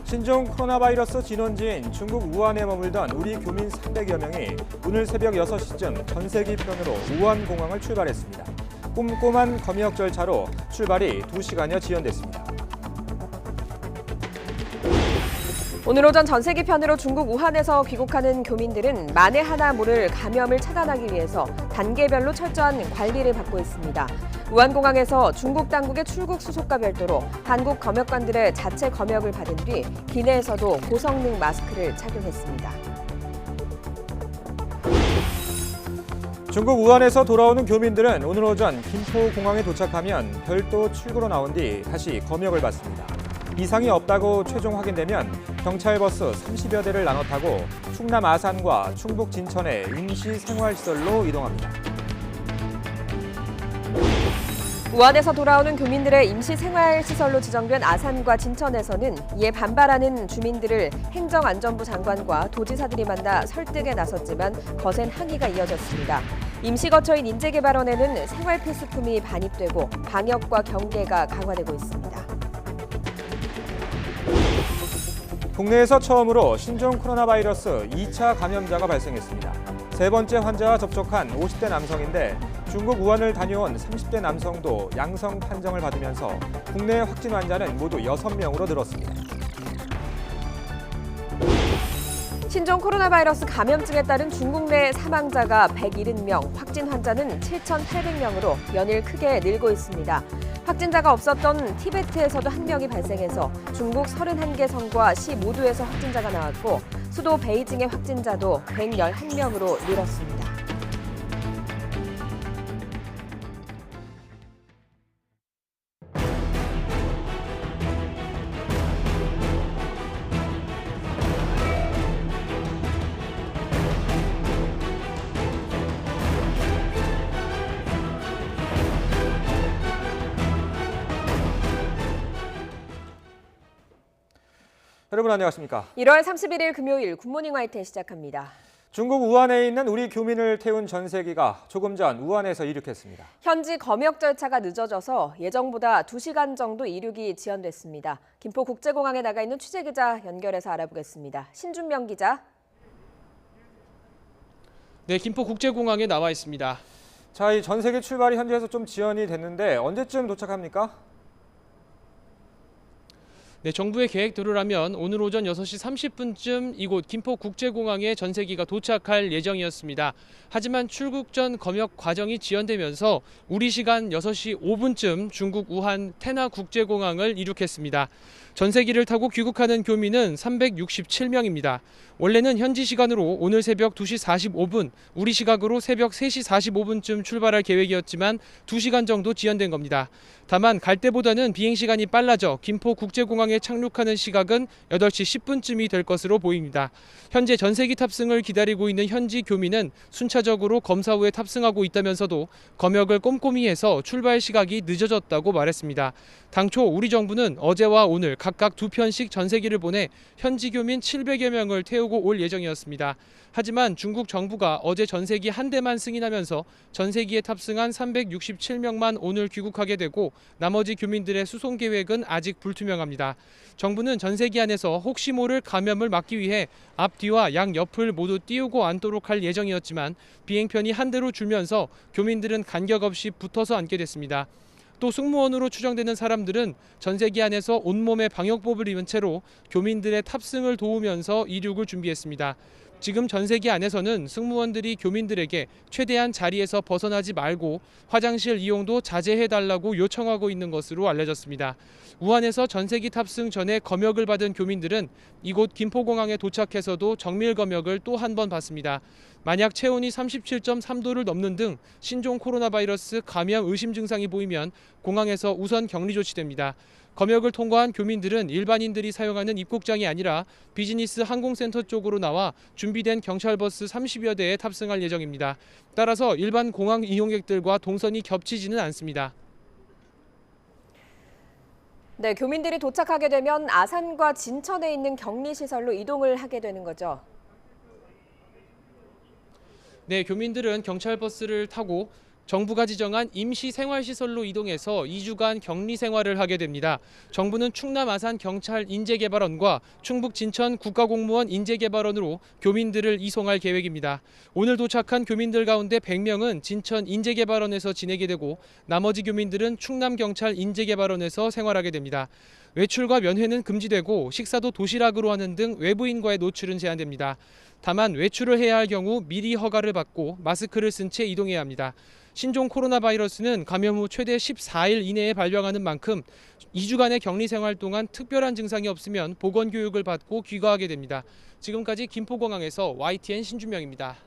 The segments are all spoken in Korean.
신종 코로나 바이러스 진원지인 중국 우한에 머물던 우리 교민 300여 명이 오늘 새벽 6시쯤 전세기 편으로 우한 공항을 출발했습니다. 꼼꼼한 검역 절차로 출발이 2시간여 지연됐습니다. 오늘 오전 전세기 편으로 중국 우한에서 귀국하는 교민들은 만에 하나 모를 감염을 차단하기 위해서 단계별로 철저한 관리를 받고 있습니다. 우한공항에서 중국 당국의 출국 수속과 별도로 한국 검역관들의 자체 검역을 받은 뒤 기내에서도 고성능 마스크를 착용했습니다. 중국 우한에서 돌아오는 교민들은 오늘 오전 김포공항에 도착하면 별도 출구로 나온 뒤 다시 검역을 받습니다. 이상이 없다고 최종 확인되면 경찰버스 30여 대를 나눠 타고 충남 아산과 충북 진천의 임시 생활시설로 이동합니다. 우한에서 돌아오는 교민들의 임시 생활시설로 지정된 아산과 진천에서는 이에 반발하는 주민들을 행정안전부 장관과 도지사들이 만나 설득에 나섰지만 거센 항의가 이어졌습니다. 임시거처인 인재개발원에는 생활필수품이 반입되고 방역과 경계가 강화되고 있습니다. 국내에서 처음으로 신종 코로나 바이러스 2차 감염자가 발생했습니다. 세 번째 환자와 접촉한 50대 남성인데 중국 우한을 다녀온 30대 남성도 양성 판정을 받으면서 국내 확진 환자는 모두 6명으로 늘었습니다. 신종 코로나 바이러스 감염증에 따른 중국 내 사망자가 170명, 확진 환자는 7,800명으로 연일 크게 늘고 있습니다. 확진자가 없었던 티베트에서도 한 명이 발생해서 중국 31개 성과 시 모두에서 확진자가 나왔고 수도 베이징의 확진자도 111명으로 늘었습니다. 여러분 안녕하십니까? 1월 31일 금요일 굿모닝 화이트 시작합니다. 중국 우한에 있는 우리 교민을 태운 전세기가 조금 전 우한에서 이륙했습니다. 현지 검역 절차가 늦어져서 예정보다 2시간 정도 이륙이 지연됐습니다. 김포국제공항에 나가 있는 취재기자 연결해서 알아보겠습니다. 신준명 기자. 네, 김포국제공항에 나와 있습니다. 자, 이 전세기 출발이 현지에서 좀 지연이 됐는데 언제쯤 도착합니까? 네, 정부의 계획대로라면 오늘 오전 6시 30분쯤 이곳 김포국제공항에 전세기가 도착할 예정이었습니다. 하지만 출국 전 검역 과정이 지연되면서 우리 시간 6시 5분쯤 중국 우한 테나국제공항을 이륙했습니다. 전세기를 타고 귀국하는 교민은 367명입니다. 원래는 현지 시간으로 오늘 새벽 2시 45분, 우리 시각으로 새벽 3시 45분쯤 출발할 계획이었지만 2시간 정도 지연된 겁니다. 다만 갈 때보다는 비행 시간이 빨라져 김포국제공항에 착륙하는 시각은 8시 10분쯤이 될 것으로 보입니다. 현재 전세기 탑승을 기다리고 있는 현지 교민은 순차적으로 검사 후에 탑승하고 있다면서도 검역을 꼼꼼히 해서 출발 시각이 늦어졌다고 말했습니다. 당초 우리 정부는 어제와 오늘 각각 2편씩 전세기를 보내 현지 교민 700여 명을 태우고 올 예정이었습니다. 하지만 중국 정부가 어제 전세기 한 대만 승인하면서 전세기에 탑승한 367명만 오늘 귀국하게 되고 나머지 교민들의 수송 계획은 아직 불투명합니다. 정부는 전세기 안에서 혹시 모를 감염을 막기 위해 앞뒤와 양옆을 모두 띄우고 앉도록 할 예정이었지만 비행편이 한 대로 줄면서 교민들은 간격 없이 붙어서 앉게 됐습니다. 또 승무원으로 추정되는 사람들은 전세기 안에서 온몸에 방역복을 입은 채로 교민들의 탑승을 도우면서 이륙을 준비했습니다. 지금 전세기 안에서는 승무원들이 교민들에게 최대한 자리에서 벗어나지 말고 화장실 이용도 자제해달라고 요청하고 있는 것으로 알려졌습니다. 우한에서 전세기 탑승 전에 검역을 받은 교민들은 이곳 김포공항에 도착해서도 정밀 검역을 또 한 번 받습니다. 만약 체온이 37.3도를 넘는 등 신종 코로나 바이러스 감염 의심 증상이 보이면 공항에서 우선 격리 조치됩니다. 검역을 통과한 교민들은 일반인들이 사용하는 입국장이 아니라 비즈니스 항공센터 쪽으로 나와 준비된 경찰버스 30여 대에 탑승할 예정입니다. 따라서 일반 공항 이용객들과 동선이 겹치지는 않습니다. 네, 교민들이 도착하게 되면 아산과 진천에 있는 격리시설로 이동을 하게 되는 거죠. 네, 교민들은 경찰버스를 타고 정부가 지정한 임시 생활시설로 이동해서 2주간 격리 생활을 하게 됩니다. 정부는 충남 아산 경찰 인재개발원과 충북 진천 국가공무원 인재개발원으로 교민들을 이송할 계획입니다. 오늘 도착한 교민들 가운데 100명은 진천 인재개발원에서 지내게 되고 나머지 교민들은 충남 경찰 인재개발원에서 생활하게 됩니다. 외출과 면회는 금지되고 식사도 도시락으로 하는 등 외부인과의 노출은 제한됩니다. 다만 외출을 해야 할 경우 미리 허가를 받고 마스크를 쓴 채 이동해야 합니다. 신종 코로나 바이러스는 감염 후 최대 14일 이내에 발병하는 만큼 2주간의 격리 생활 동안 특별한 증상이 없으면 보건교육을 받고 귀가하게 됩니다. 지금까지 김포공항에서 YTN 신준명입니다.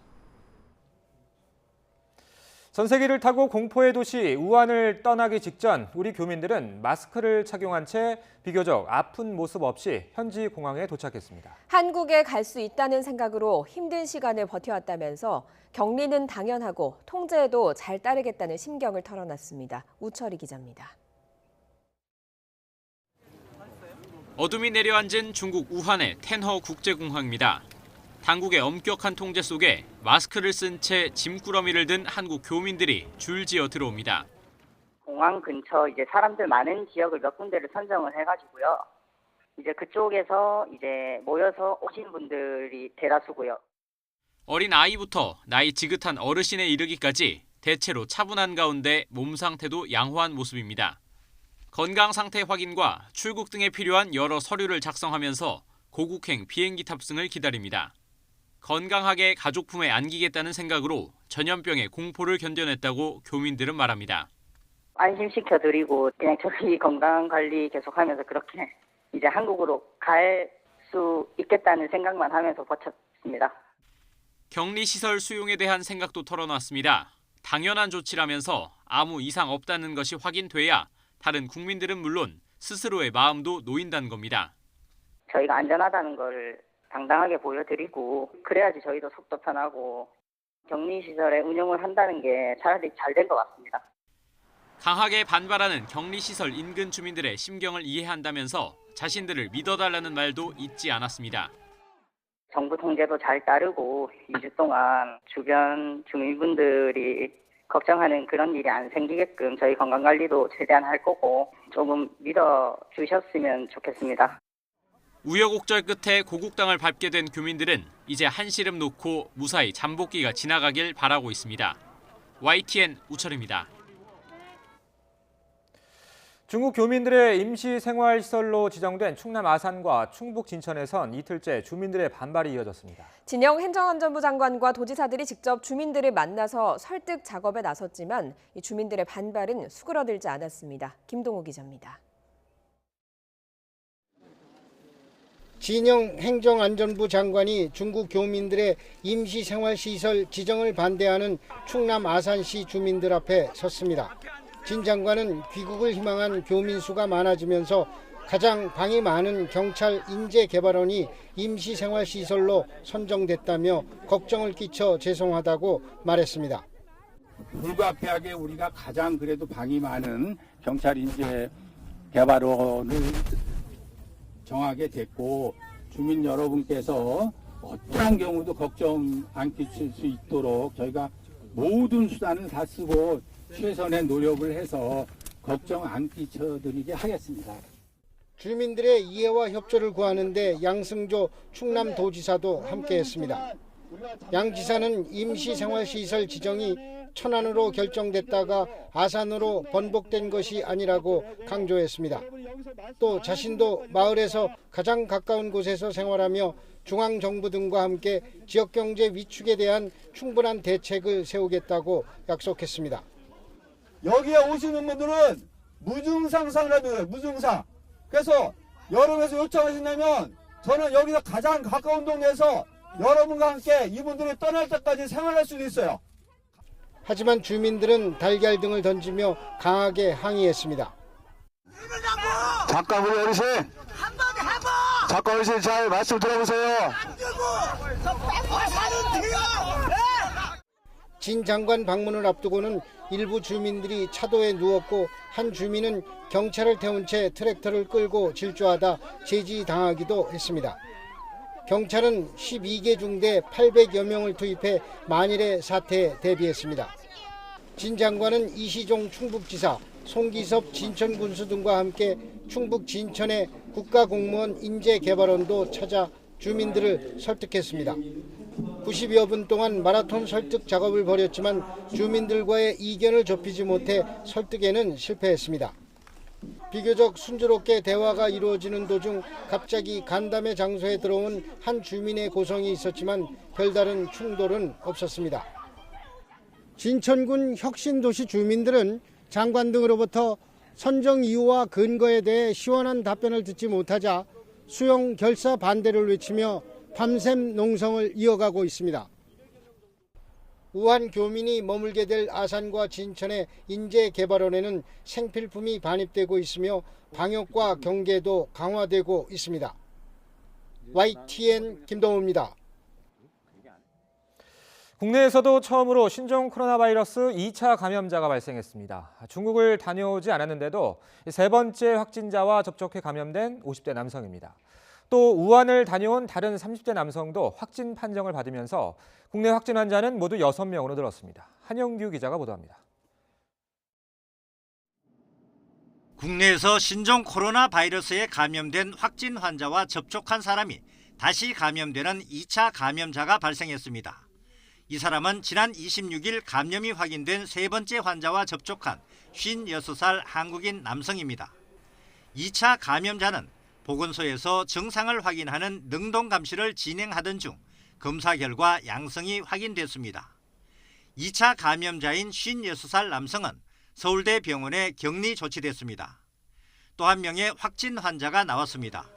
전세기를 타고 공포의 도시 우한을 떠나기 직전 우리 교민들은 마스크를 착용한 채 비교적 아픈 모습 없이 현지 공항에 도착했습니다. 한국에 갈 수 있다는 생각으로 힘든 시간을 버텨왔다면서 격리는 당연하고 통제에도 잘 따르겠다는 심경을 털어놨습니다. 우철이 기자입니다. 어둠이 내려앉은 중국 우한의 텐허 국제공항입니다. 당국의 엄격한 통제 속에 마스크를 쓴 채 짐꾸러미를 든 한국 교민들이 줄지어 들어옵니다. 공항 근처 이제 사람들 많은 지역을 몇 군데를 선정을 해가지고요. 이제 그쪽에서 이제 모여서 오신 분들이 대다수고요. 어린 아이부터 나이 지긋한 어르신에 이르기까지 대체로 차분한 가운데 몸 상태도 양호한 모습입니다. 건강 상태 확인과 출국 등에 필요한 여러 서류를 작성하면서 고국행 비행기 탑승을 기다립니다. 건강하게 가족 품에 안기겠다는 생각으로 전염병의 공포를 견뎌냈다고 교민들은 말합니다. 안심시켜드리고 그냥 저희 건강관리 계속하면서 그렇게 이제 한국으로 갈 수 있겠다는 생각만 하면서 버텼습니다. 격리시설 수용에 대한 생각도 털어놨습니다. 당연한 조치라면서 아무 이상 없다는 것이 확인돼야 다른 국민들은 물론 스스로의 마음도 놓인다는 겁니다. 저희가 안전하다는 걸 당당하게 보여드리고 그래야지 저희도 속도 편하고 격리시설의 운영을 한다는 게 차라리 잘 된 것 같습니다. 강하게 반발하는 격리시설 인근 주민들의 심경을 이해한다면서 자신들을 믿어달라는 말도 잊지 않았습니다. 정부 통제도 잘 따르고 2주 동안 주변 주민분들이 걱정하는 그런 일이 안 생기게끔 저희 건강관리도 최대한 할 거고 조금 믿어주셨으면 좋겠습니다. 우여곡절 끝에 고국당을 밟게 된 교민들은 이제 한시름 놓고 무사히 잠복기가 지나가길 바라고 있습니다. YTN 우철입니다. 중국 교민들의 임시 생활시설로 지정된 충남 아산과 충북 진천에선 이틀째 주민들의 반발이 이어졌습니다. 진영 행정안전부 장관과 도지사들이 직접 주민들을 만나서 설득 작업에 나섰지만 이 주민들의 반발은 수그러들지 않았습니다. 김동호 기자입니다. 진영 행정안전부 장관이 중국 교민들의 임시생활시설 지정을 반대하는 충남 아산시 주민들 앞에 섰습니다. 진 장관은 귀국을 희망한 교민 수가 많아지면서 가장 방이 많은 경찰 인재개발원이 임시생활시설로 선정됐다며 걱정을 끼쳐 죄송하다고 말했습니다. 불가피하게 우리가 가장 그래도 방이 많은 경찰 인재개발원을 정하게 됐고 주민 여러분께서 어떠한 경우도 걱정 안 끼칠 수 있도록 저희가 모든 수단을 다 쓰고 최선의 노력을 해서 걱정 안 끼쳐드리게 하겠습니다. 주민들의 이해와 협조를 구하는 데 양승조 충남도지사도 함께했습니다. 양 지사는 임시생활시설 지정이 천안으로 결정됐다가 아산으로 번복된 것이 아니라고 강조했습니다. 또 자신도 마을에서 가장 가까운 곳에서 생활하며 중앙정부 등과 함께 지역경제 위축에 대한 충분한 대책을 세우겠다고 약속했습니다. 여기에 오시는 분들은 무증상상이라도 무증상. 그래서 여러분께서 요청하신다면 저는 여기서 가장 가까운 동네에서 여러분과 함께 이분들이 떠날 때까지 생활할 수도 있어요. 하지만 주민들은 달걀 등을 던지며 강하게 항의했습니다. 잠깐 우리 어르신 잠깐 어르신 잘 말씀 들어보세요. 진 장관 방문을 앞두고는 일부 주민들이 차도에 누웠고 한 주민은 경찰을 태운 채 트랙터를 끌고 질주하다 제지당하기도 했습니다. 경찰은 12개 중대 800여 명을 투입해 만일의 사태에 대비했습니다. 진 장관은 이시종 충북지사, 송기섭 진천군수 등과 함께 충북 진천의 국가공무원 인재개발원도 찾아 주민들을 설득했습니다. 90여 분 동안 마라톤 설득 작업을 벌였지만 주민들과의 이견을 좁히지 못해 설득에는 실패했습니다. 비교적 순조롭게 대화가 이루어지는 도중 갑자기 간담회 장소에 들어온 한 주민의 고성이 있었지만 별다른 충돌은 없었습니다. 진천군 혁신도시 주민들은 장관 등으로부터 선정 이유와 근거에 대해 시원한 답변을 듣지 못하자 수용 결사 반대를 외치며 밤샘 농성을 이어가고 있습니다. 우한 교민이 머물게 될 아산과 진천의 인재개발원에는 생필품이 반입되고 있으며 방역과 경계도 강화되고 있습니다. YTN 김동호입니다. 국내에서도 처음으로 신종 코로나 바이러스 2차 감염자가 발생했습니다. 중국을 다녀오지 않았는데도 세 번째 확진자와 접촉해 감염된 50대 남성입니다. 또 우한을 다녀온 다른 30대 남성도 확진 판정을 받으면서 국내 확진 환자는 모두 6명으로 늘었습니다. 한영규 기자가 보도합니다. 국내에서 신종 코로나 바이러스에 감염된 확진 환자와 접촉한 사람이 다시 감염되는 2차 감염자가 발생했습니다. 이 사람은 지난 26일 감염이 확인된 세 번째 환자와 접촉한 56살 한국인 남성입니다. 2차 감염자는 보건소에서 증상을 확인하는 능동감시를 진행하던 중 검사 결과 양성이 확인됐습니다. 2차 감염자인 56살 남성은 서울대 병원에 격리 조치됐습니다. 또 한 명의 확진 환자가 나왔습니다.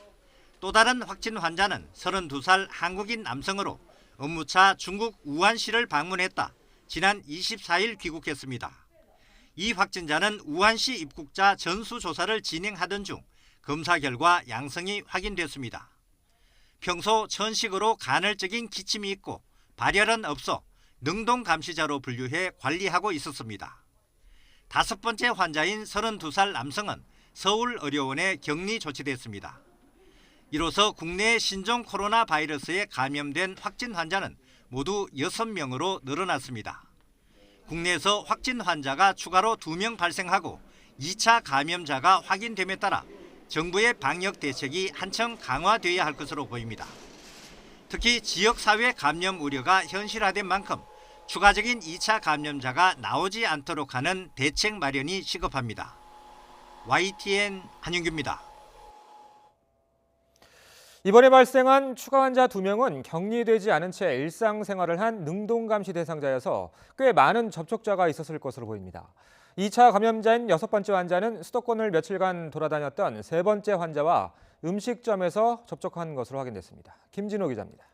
또 다른 확진 환자는 32살 한국인 남성으로 업무차 중국 우한시를 방문했다 지난 24일 귀국했습니다. 이 확진자는 우한시 입국자 전수조사를 진행하던 중 검사 결과 양성이 확인됐습니다. 평소 천식으로 간헐적인 기침이 있고 발열은 없어 능동감시자로 분류해 관리하고 있었습니다. 다섯 번째 환자인 32살 남성은 서울의료원에 격리 조치됐습니다. 이로써 국내 신종 코로나 바이러스에 감염된 확진 환자는 모두 6명으로 늘어났습니다. 국내에서 확진 환자가 추가로 2명 발생하고 2차 감염자가 확인됨에 따라 정부의 방역 대책이 한층 강화돼야 할 것으로 보입니다. 특히 지역사회 감염 우려가 현실화된 만큼 추가적인 2차 감염자가 나오지 않도록 하는 대책 마련이 시급합니다. YTN 한윤규입니다. 이번에 발생한 추가 환자 2명은 격리되지 않은 채 일상생활을 한 능동감시 대상자여서 꽤 많은 접촉자가 있었을 것으로 보입니다. 2차 감염자인 6번째 환자는 수도권을 며칠간 돌아다녔던 세 번째 환자와 음식점에서 접촉한 것으로 확인됐습니다. 김진호 기자입니다.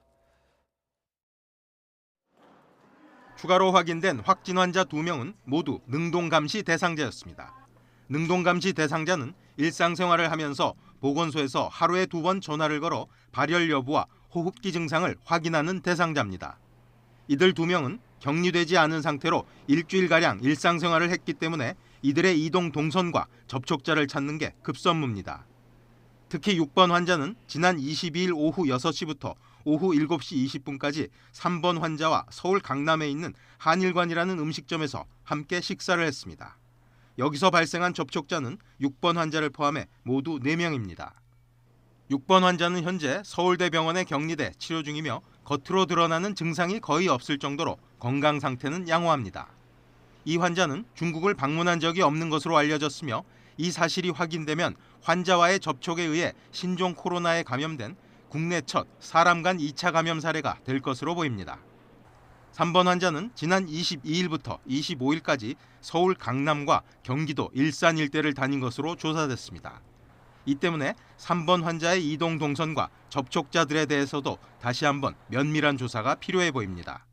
추가로 확인된 확진 환자 2명은 모두 능동감시 대상자였습니다. 능동감시 대상자는 일상생활을 하면서 보건소에서 하루에 2번 전화를 걸어 발열 여부와 호흡기 증상을 확인하는 대상자입니다. 이들 2명은 격리되지 않은 상태로 일주일가량 일상생활을 했기 때문에 이들의 이동 동선과 접촉자를 찾는 게 급선무입니다. 특히 6번 환자는 지난 22일 오후 6시부터 오후 7시 20분까지 3번 환자와 서울 강남에 있는 한일관이라는 음식점에서 함께 식사를 했습니다. 여기서 발생한 접촉자는 6번 환자를 포함해 모두 4명입니다. 6번 환자는 현재 서울대병원에 격리돼 치료 중이며 겉으로 드러나는 증상이 거의 없을 정도로 건강 상태는 양호합니다. 이 환자는 중국을 방문한 적이 없는 것으로 알려졌으며 이 사실이 확인되면 환자와의 접촉에 의해 신종 코로나에 감염된 국내 첫 사람 간 2차 감염 사례가 될 것으로 보입니다. 3번 환자는 지난 22일부터 25일까지 서울 강남과 경기도 일산 일대를 다닌 것으로 조사됐습니다. 이 때문에 3번 환자의 이동 동선과 접촉자들에 대해서도 다시 한번 면밀한 조사가 필요해 보입니다.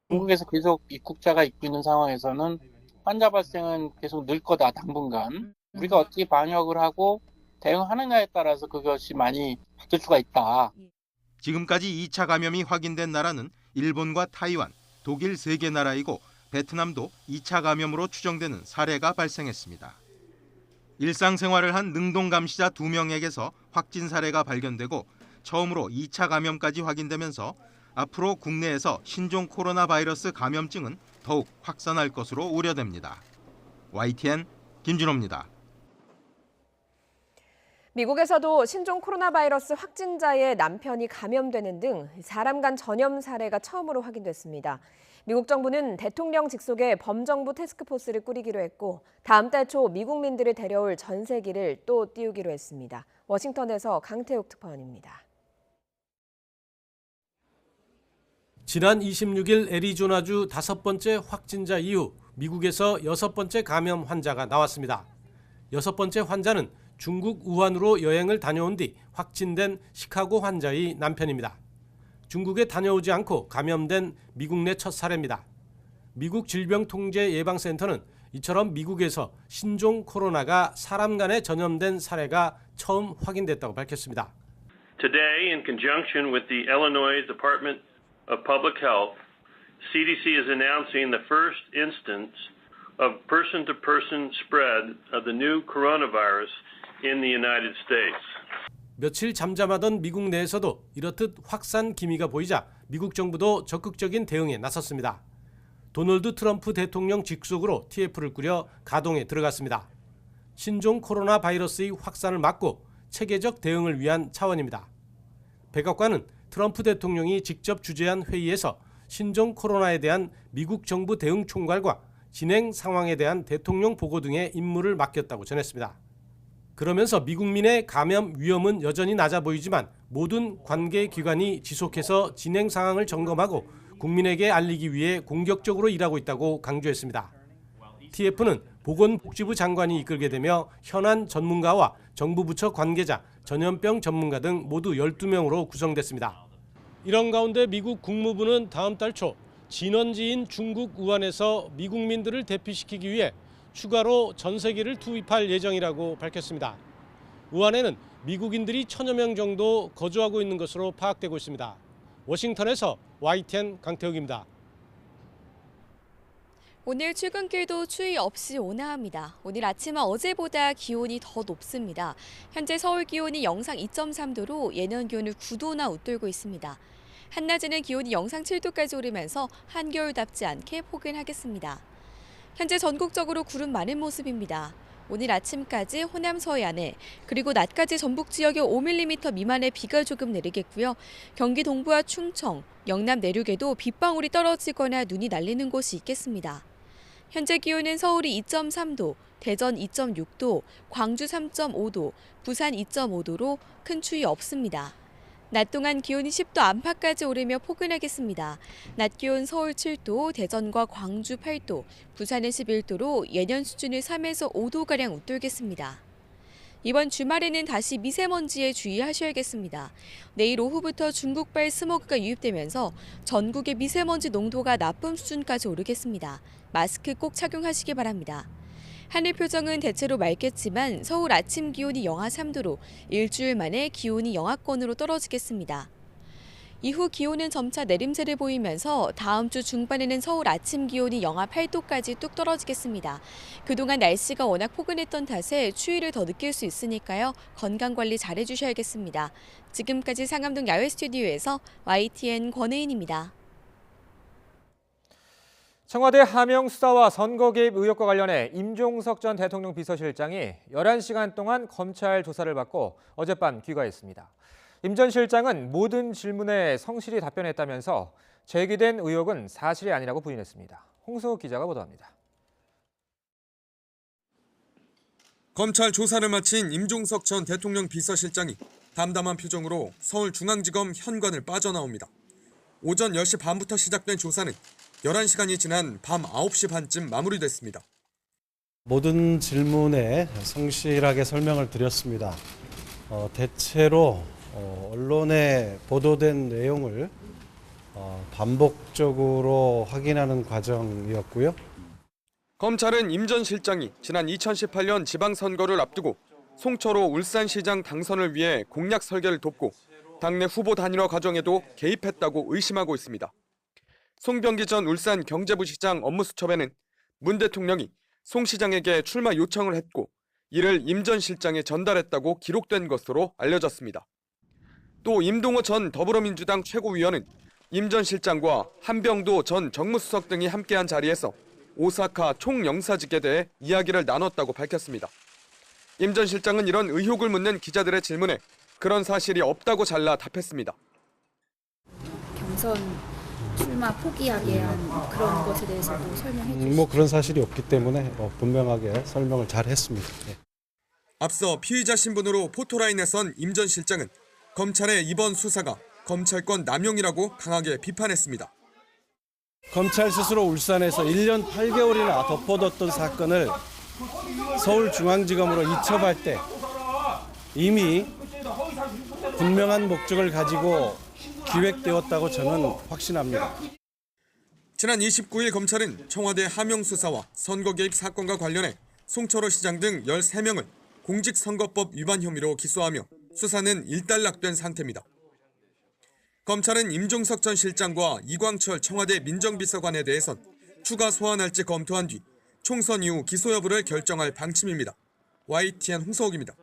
중국에서 계속 입국자가 있고 있는 상황에서는 환자 발생은 계속 늘 거다, 당분간. 우리가 어떻게 방역을 하고 대응하느냐에 따라서 그것이 많이 바뀔 수가 있다. 지금까지 2차 감염이 확인된 나라는 일본과 타이완, 독일 3개 나라이고 베트남도 2차 감염으로 추정되는 사례가 발생했습니다. 일상생활을 한 능동감시자 2명에게서 확진 사례가 발견되고 처음으로 2차 감염까지 확인되면서 앞으로 국내에서 신종 코로나 바이러스 감염증은 더욱 확산할 것으로 우려됩니다. YTN 김준호입니다. 미국에서도 신종 코로나 바이러스 확진자의 남편이 감염되는 등 사람 간 전염 사례가 처음으로 확인됐습니다. 미국 정부는 대통령 직속의 범정부 태스크포스를 꾸리기로 했고 다음 달 초 미국민들을 데려올 전세기를 또 띄우기로 했습니다. 워싱턴에서 강태욱 특파원입니다. 지난 26일 애리조나주 5번째 확진자 이후 미국에서 6번째 감염 환자가 나왔습니다. 6번째 환자는 중국 우한으로 여행을 다녀온 뒤 확진된 시카고 환자의 남편입니다. 중국에 다녀오지 않고 감염된 미국 내 첫 사례입니다. 미국 질병통제예방센터는 이처럼 미국에서 신종 코로나가 사람 간에 전염된 사례가 처음 확인됐다고 밝혔습니다. Today, in conjunction with the Illinois Department of Public Health, CDC is announcing the first instance of person-to-person spread of the new coronavirus in the United States. 며칠 잠잠하던 미국 내에서도 이렇듯 확산 기미가 보이자 미국 정부도 적극적인 대응에 나섰습니다. 도널드 트럼프 대통령 직속으로 TF를 꾸려 가동에 들어갔습니다. 신종 코로나 바이러스의 확산을 막고 체계적 대응을 위한 차원입니다. 백악관은 트럼프 대통령이 직접 주재한 회의에서 신종 코로나에 대한 미국 정부 대응 총괄과 진행 상황에 대한 대통령 보고 등의 임무를 맡겼다고 전했습니다. 그러면서 미국민의 감염 위험은 여전히 낮아 보이지만 모든 관계기관이 지속해서 진행 상황을 점검하고 국민에게 알리기 위해 공격적으로 일하고 있다고 강조했습니다. TF는 보건복지부 장관이 이끌게 되며 현안 전문가와 정부 부처 관계자, 전염병 전문가 등 모두 12명으로 구성됐습니다. 이런 가운데 미국 국무부는 다음 달 초 진원지인 중국 우한에서 미국민들을 대피시키기 위해 추가로 전세기를 투입할 예정이라고 밝혔습니다. 우한에는 미국인들이 1000여 명 정도 거주하고 있는 것으로 파악되고 있습니다. 워싱턴에서 YTN 강태욱입니다. 오늘 출근길도 추위 없이 온화합니다. 오늘 아침은 어제보다 기온이 더 높습니다. 현재 서울 기온이 영상 2.3도로 예년 기온을 9도나 웃돌고 있습니다. 한낮에는 기온이 영상 7도까지 오르면서 한겨울답지 않게 포근하겠습니다. 현재 전국적으로 구름 많은 모습입니다. 오늘 아침까지 호남 서해안에 그리고 낮까지 전북 지역에 5mm 미만의 비가 조금 내리겠고요. 경기 동부와 충청, 영남 내륙에도 빗방울이 떨어지거나 눈이 날리는 곳이 있겠습니다. 현재 기온은 서울이 2.3도, 대전 2.6도, 광주 3.5도, 부산 2.5도로 큰 추위 없습니다. 낮 동안 기온이 10도 안팎까지 오르며 포근하겠습니다. 낮 기온 서울 7도, 대전과 광주 8도, 부산은 11도로 예년 수준을 3에서 5도가량 웃돌겠습니다. 이번 주말에는 다시 미세먼지에 주의하셔야겠습니다. 내일 오후부터 중국발 스모그가 유입되면서 전국의 미세먼지 농도가 나쁨 수준까지 오르겠습니다. 마스크 꼭 착용하시기 바랍니다. 하늘 표정은 대체로 맑겠지만 서울 아침 기온이 영하 3도로 일주일 만에 기온이 영하권으로 떨어지겠습니다. 이후 기온은 점차 내림세를 보이면서 다음 주 중반에는 서울 아침 기온이 영하 8도까지 뚝 떨어지겠습니다. 그동안 날씨가 워낙 포근했던 탓에 추위를 더 느낄 수 있으니까요. 건강관리 잘 해주셔야겠습니다. 지금까지 상암동 야외 스튜디오에서 YTN 권혜인입니다. 청와대 하명 수사와 선거 개입 의혹과 관련해 임종석 전 대통령 비서실장이 11시간 동안 검찰 조사를 받고 어젯밤 귀가했습니다. 임 전 실장은 모든 질문에 성실히 답변했다면서 제기된 의혹은 사실이 아니라고 부인했습니다. 홍수호 기자가 보도합니다. 검찰 조사를 마친 임종석 전 대통령 비서실장이 담담한 표정으로 서울중앙지검 현관을 빠져나옵니다. 오전 10시 반부터 시작된 조사는 11시간이 지난 밤 9시 반쯤 마무리됐습니다. 모든 질문에 성실하게 설명을 드렸습니다. 대체로 언론에 보도된 내용을 반복적으로 확인하는 과정이었고요. 검찰은 임 전 실장이 지난 2018년 지방선거를 앞두고 송철호 울산시장 당선을 위해 공약 설계를 돕고 당내 후보 단일화 과정에도 개입했다고 의심하고 있습니다. 송병기 전 울산 경제부시장 업무수첩에는 문 대통령이 송 시장에게 출마 요청을 했고 이를 임 전 실장에 전달했다고 기록된 것으로 알려졌습니다. 또 임동호 전 더불어민주당 최고위원은 임 전 실장과 한병도 전 정무수석 등이 함께한 자리에서 오사카 총영사직에 대해 이야기를 나눴다고 밝혔습니다. 임 전 실장은 이런 의혹을 묻는 기자들의 질문에 그런 사실이 없다고 잘라 답했습니다. 경선 출마 포기하게 한 그런 것에 대해서도 설명해 주시죠. 뭐 그런 사실이 없기 때문에 분명하게 설명을 잘 했습니다. 앞서 피의자 신분으로 포토라인에 선 임 전 실장은 검찰의 이번 수사가 검찰권 남용이라고 강하게 비판했습니다. 검찰 스스로 울산에서 1년 8개월이나 덮어뒀던 사건을 서울중앙지검으로 이첩할 때 이미 분명한 목적을 가지고 기획되었다고 저는 확신합니다. 지난 29일 검찰은 청와대 하명 수사와 선거 개입 사건과 관련해 송철호 시장 등 13명을 공직선거법 위반 혐의로 기소하며 수사는 일단락된 상태입니다. 검찰은 임종석 전 실장과 이광철 청와대 민정비서관에 대해선 추가 소환할지 검토한 뒤 총선 이후 기소 여부를 결정할 방침입니다. YTN 홍서욱입니다.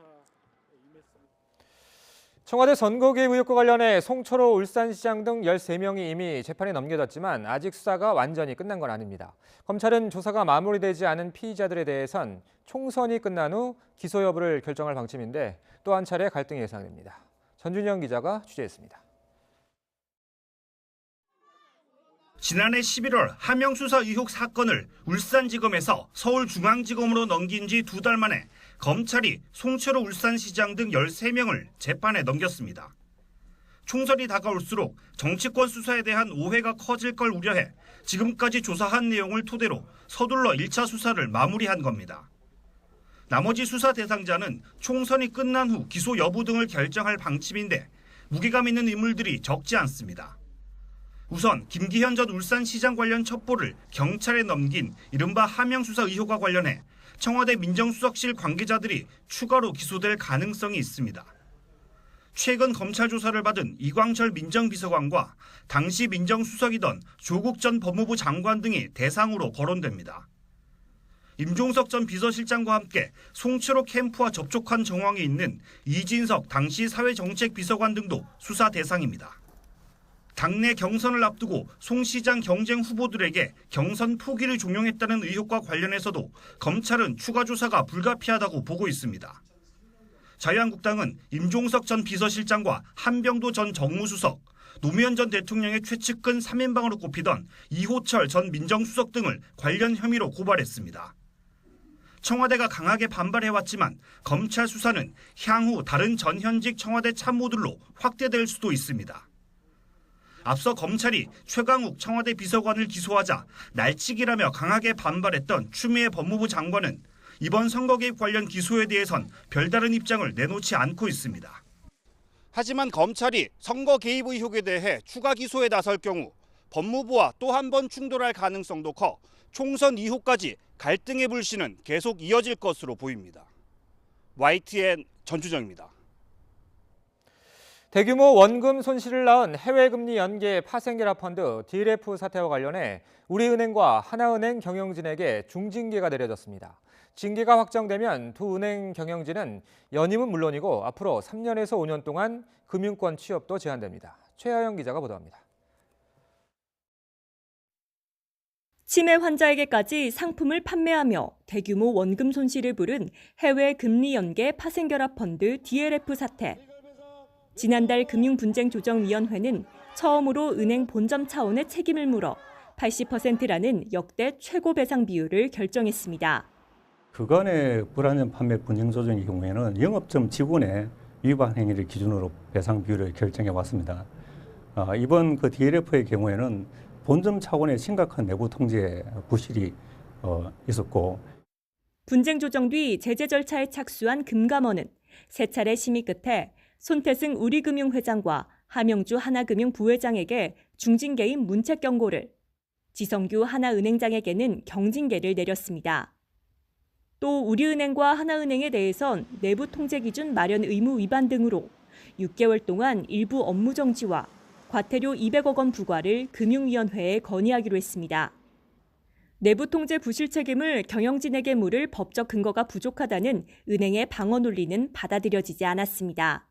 청와대 선거 개입 의혹과 관련해 송철호 울산시장 등 13명이 이미 재판에 넘겨졌지만 아직 수사가 완전히 끝난 건 아닙니다. 검찰은 조사가 마무리되지 않은 피의자들에 대해선 총선이 끝난 후 기소 여부를 결정할 방침인데 또 한 차례 갈등이 예상됩니다. 전준영 기자가 취재했습니다. 지난해 11월 하명수사 의혹 사건을 울산지검에서 서울중앙지검으로 넘긴 지 2달 만에 검찰이 송철호 울산시장 등 13명을 재판에 넘겼습니다. 총선이 다가올수록 정치권 수사에 대한 오해가 커질 걸 우려해 지금까지 조사한 내용을 토대로 서둘러 1차 수사를 마무리한 겁니다. 나머지 수사 대상자는 총선이 끝난 후 기소 여부 등을 결정할 방침인데 무게감 있는 인물들이 적지 않습니다. 우선 김기현 전 울산시장 관련 첩보를 경찰에 넘긴 이른바 하명수사 의혹과 관련해 청와대 민정수석실 관계자들이 추가로 기소될 가능성이 있습니다. 최근 검찰 조사를 받은 이광철 민정비서관과 당시 민정수석이던 조국 전 법무부 장관 등이 대상으로 거론됩니다. 임종석 전 비서실장과 함께 송철호 캠프와 접촉한 정황이 있는 이진석 당시 사회정책비서관 등도 수사 대상입니다. 당내 경선을 앞두고 송 시장 경쟁 후보들에게 경선 포기를 종용했다는 의혹과 관련해서도 검찰은 추가 조사가 불가피하다고 보고 있습니다. 자유한국당은 임종석 전 비서실장과 한병도 전 정무수석, 노무현 전 대통령의 최측근 3인방으로 꼽히던 이호철 전 민정수석 등을 관련 혐의로 고발했습니다. 청와대가 강하게 반발해왔지만 검찰 수사는 향후 다른 전현직 청와대 참모들로 확대될 수도 있습니다. 앞서 검찰이 최강욱 청와대 비서관을 기소하자 날치기라며 강하게 반발했던 추미애 법무부 장관은 이번 선거 개입 관련 기소에 대해선 별다른 입장을 내놓지 않고 있습니다. 하지만 검찰이 선거 개입 의혹에 대해 추가 기소에 나설 경우 법무부와 또 한 번 충돌할 가능성도 커 총선 이후까지 갈등의 불씨는 계속 이어질 것으로 보입니다. YTN 전주정입니다. 대규모 원금 손실을 낳은 해외금리 연계 파생결합 펀드 DLF 사태와 관련해 우리은행과 하나은행 경영진에게 중징계가 내려졌습니다. 징계가 확정되면 두 은행 경영진은 연임은 물론이고 앞으로 3년에서 5년 동안 금융권 취업도 제한됩니다. 최하영 기자가 보도합니다. 치매 환자에게까지 상품을 판매하며 대규모 원금 손실을 부른 해외 금리 연계 파생결합 펀드 DLF 사태. 지난달 금융분쟁조정위원회는 처음으로 은행 본점 차원의 책임을 물어 80%라는 역대 최고 배상 비율을 결정했습니다. 그간의 불안전 판매 분쟁 조정의 경우에는 영업점 직원의 위반 행위를 기준으로 배상 비율을 결정해 왔습니다. 이번 그 DLF의 경우에는 본점 차원의 심각한 내부 통제 부실이 있었고 분쟁 조정 뒤 제재 절차에 착수한 금감원은 세 차례 심의 끝에 손태승 우리금융회장과 하명주 하나금융 부회장에게 중징계인 문책 경고를, 지성규 하나은행장에게는 경징계를 내렸습니다. 또 우리은행과 하나은행에 대해선 내부 통제 기준 마련 의무 위반 등으로 6개월 동안 일부 업무 정지와 과태료 200억 원 부과를 금융위원회에 건의하기로 했습니다. 내부 통제 부실 책임을 경영진에게 물을 법적 근거가 부족하다는 은행의 방어 논리는 받아들여지지 않았습니다.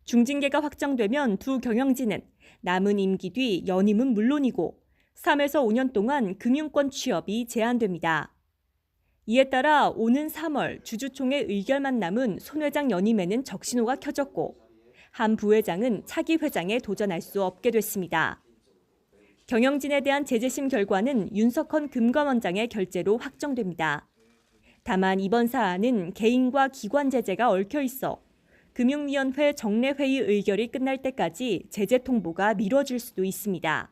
중징계가 확정되면 두 경영진은 남은 임기 뒤 연임은 물론이고 3에서 5년 동안 금융권 취업이 제한됩니다. 이에 따라 오는 3월 주주총회 의결만 남은 손 회장 연임에는 적신호가 켜졌고 한 부회장은 차기 회장에 도전할 수 없게 됐습니다. 경영진에 대한 제재심 결과는 윤석헌 금감원장의 결재로 확정됩니다. 다만 이번 사안은 개인과 기관 제재가 얽혀 있어 금융위원회 정례회의 의결이 끝날 때까지 제재 통보가 미뤄질 수도 있습니다.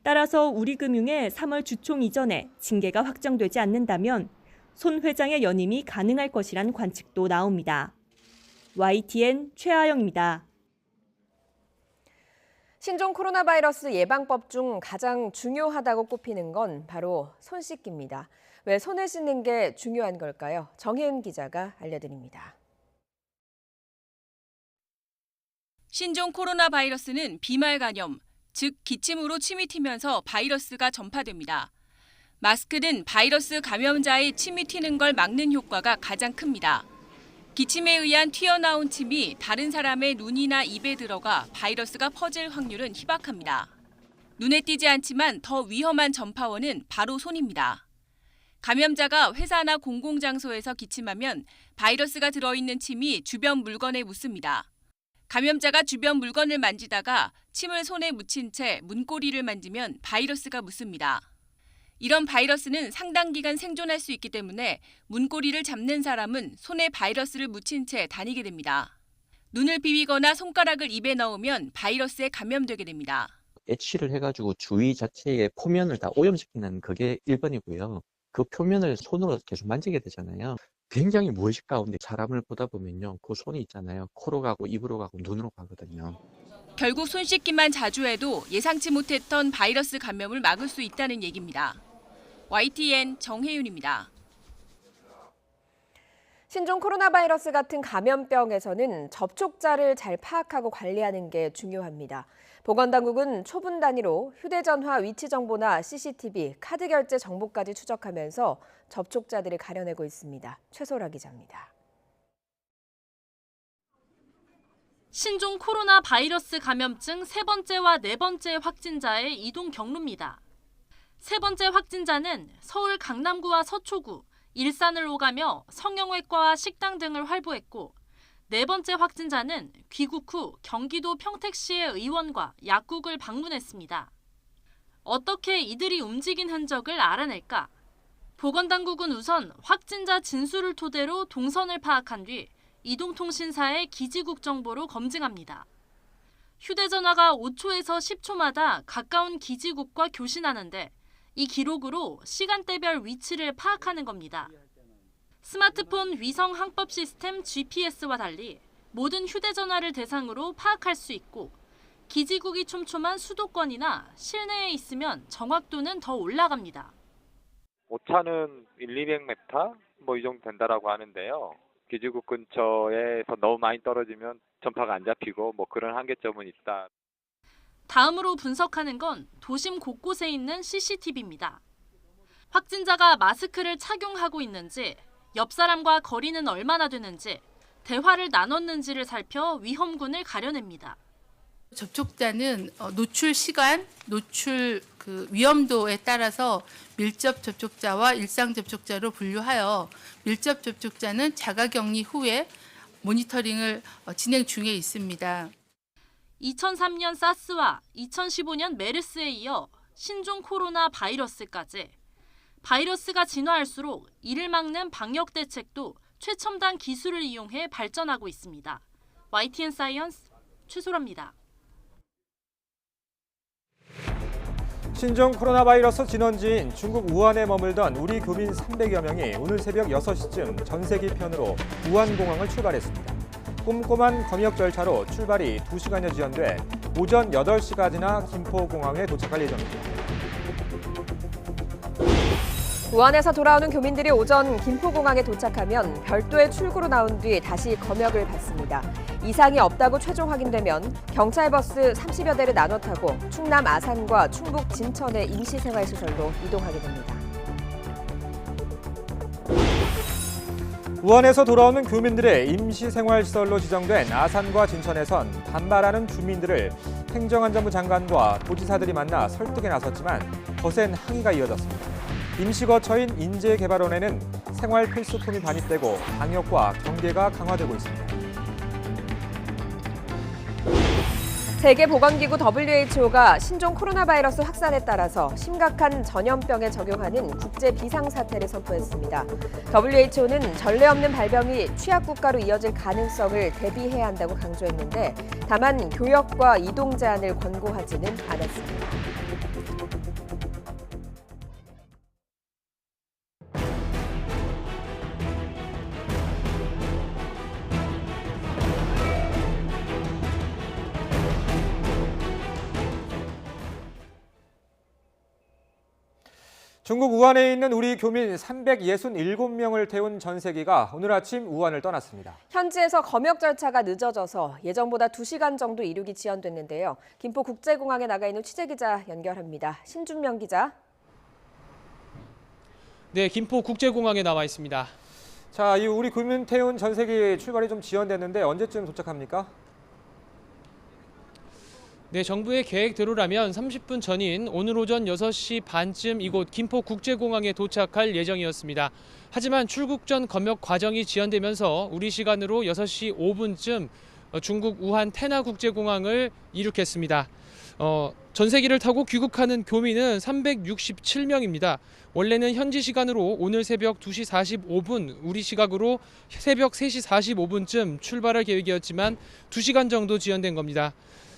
따라서 우리금융의 3월 주총 이전에 징계가 확정되지 않는다면 손 회장의 연임이 가능할 것이란 관측도 나옵니다. YTN 최아영입니다. 신종 코로나 바이러스 예방법 중 가장 중요하다고 꼽히는 건 바로 손 씻기입니다. 왜 손을 씻는 게 중요한 걸까요? 정혜은 기자가 알려드립니다. 신종 코로나 바이러스는 비말 감염, 즉 기침으로 침이 튀면서 바이러스가 전파됩니다. 마스크는 바이러스 감염자의 침이 튀는 걸 막는 효과가 가장 큽니다. 기침에 의한 튀어나온 침이 다른 사람의 눈이나 입에 들어가 바이러스가 퍼질 확률은 희박합니다. 눈에 띄지 않지만 더 위험한 전파원은 바로 손입니다. 감염자가 회사나 공공장소에서 기침하면 바이러스가 들어있는 침이 주변 물건에 묻습니다. 감염자가 주변 물건을 만지다가 침을 손에 묻힌 채 문고리를 만지면 바이러스가 묻습니다. 이런 바이러스는 상당 기간 생존할 수 있기 때문에 문고리를 잡는 사람은 손에 바이러스를 묻힌 채 다니게 됩니다. 눈을 비비거나 손가락을 입에 넣으면 바이러스에 감염되게 됩니다. 애취를 해가지고 주위 자체의 표면을 다 오염시키는 그게 1번이고요. 그 표면을 손으로 계속 만지게 되잖아요. 굉장히 무의식 가운데 사람을 보다 보면요. 그 손이 있잖아요. 코로 가고 입으로 가고 눈으로 가거든요. 결국 손 씻기만 자주 해도 예상치 못했던 바이러스 감염을 막을 수 있다는 얘기입니다. YTN 정혜윤입니다. 신종 코로나 바이러스 같은 감염병에서는 접촉자를 잘 파악하고 관리하는 게 중요합니다. 보건당국은 초분 단위로 휴대전화 위치 정보나 CCTV, 카드 결제 정보까지 추적하면서 접촉자들을 가려내고 있습니다. 최소라 기자입니다. 신종 코로나 바이러스 감염증 세 번째와 네 번째 확진자의 이동 경로입니다. 세 번째 확진자는 서울 강남구와 서초구, 일산을 오가며 성형외과와 식당 등을 활보했고 네 번째 확진자는 귀국 후 경기도 평택시의 의원과 약국을 방문했습니다. 어떻게 이들이 움직인 흔적을 알아낼까? 보건당국은 우선 확진자 진술을 토대로 동선을 파악한 뒤 이동통신사의 기지국 정보로 검증합니다. 휴대전화가 5초에서 10초마다 가까운 기지국과 교신하는데 이 기록으로 시간대별 위치를 파악하는 겁니다. 스마트폰 위성 항법 시스템 GPS와 달리 모든 휴대전화를 대상으로 파악할 수 있고 기지국이 촘촘한 수도권이나 실내에 있으면 정확도는 더 올라갑니다. 오차는 1-200m 이 정도 된다라고 하는데요. 기지국 근처에서 너무 많이 떨어지면 전파가 안 잡히고 그런 한계점은 있다. 다음으로 분석하는 건 도심 곳곳에 있는 CCTV입니다. 확진자가 마스크를 착용하고 있는지, 옆 사람과 거리는 얼마나 되는지, 대화를 나눴는지를 살펴 위험군을 가려냅니다. 접촉자는 노출 시간, 노출 위험도에 따라서 밀접 접촉자와 일상 접촉자로 분류하여 밀접 접촉자는 자가격리 후에 모니터링을 진행 중에 있습니다. 2003년 사스와 2015년 메르스에 이어 신종 코로나 바이러스까지 바이러스가 진화할수록 이를 막는 방역 대책도 최첨단 기술을 이용해 발전하고 있습니다. YTN 사이언스 최소라입니다. 신종 코로나 바이러스 진원지인 중국 우한에 머물던 우리 교민 300여 명이 오늘 새벽 6시쯤 전세기편으로 우한공항을 출발했습니다. 꼼꼼한 검역 절차로 출발이 2시간여 지연돼 오전 8시까지나 김포공항에 도착할 예정입니다. 우한에서 돌아오는 교민들이 오전 김포공항에 도착하면 별도의 출구로 나온 뒤 다시 검역을 받습니다. 이상이 없다고 최종 확인되면 경찰버스 30여 대를 나눠 타고 충남 아산과 충북 진천의 임시생활시설로 이동하게 됩니다. 우한에서 돌아오는 교민들의 임시생활시설로 지정된 아산과 진천에선 반발하는 주민들을 행정안전부 장관과 도지사들이 만나 설득에 나섰지만 거센 항의가 이어졌습니다. 임시거처인 인재개발원에는 생활 필수품이 반입되고 방역과 경계가 강화되고 있습니다. 세계보건기구 WHO가 신종 코로나 바이러스 확산에 따라서 심각한 전염병에 적용하는 국제 비상사태를 선포했습니다. WHO는 전례 없는 발병이 취약국가로 이어질 가능성을 대비해야 한다고 강조했는데 다만 교역과 이동 제한을 권고하지는 않았습니다. 중국 우한에 있는 우리 교민 367명을 태운 전세기가 오늘 아침 우한을 떠났습니다. 현지에서 검역 절차가 늦어져서 예정보다 2시간 정도 이륙이 지연됐는데요. 김포국제공항에 나가 있는 취재기자 연결합니다. 신준명 기자. 네, 김포국제공항에 나와 있습니다. 자, 이 우리 교민 태운 전세기 출발이 좀 지연됐는데 언제쯤 도착합니까? 네, 정부의 계획대로라면 30분 전인 오늘 오전 6시 반쯤 이곳 김포국제공항에 도착할 예정이었습니다. 하지만 출국 전 검역 과정이 지연되면서 우리 시간으로 6시 5분쯤 중국 우한 테나국제공항을 이륙했습니다. 전세기를 타고 귀국하는 교민은 367명입니다. 원래는 현지 시간으로 오늘 새벽 2시 45분, 우리 시각으로 새벽 3시 45분쯤 출발할 계획이었지만 2시간 정도 지연된 겁니다.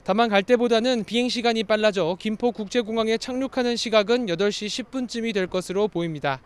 다만 갈 때보다는 비행시간이 빨라져 김포국제공항에 착륙하는 시각은 8시 10분쯤이 될 것으로 보입니다.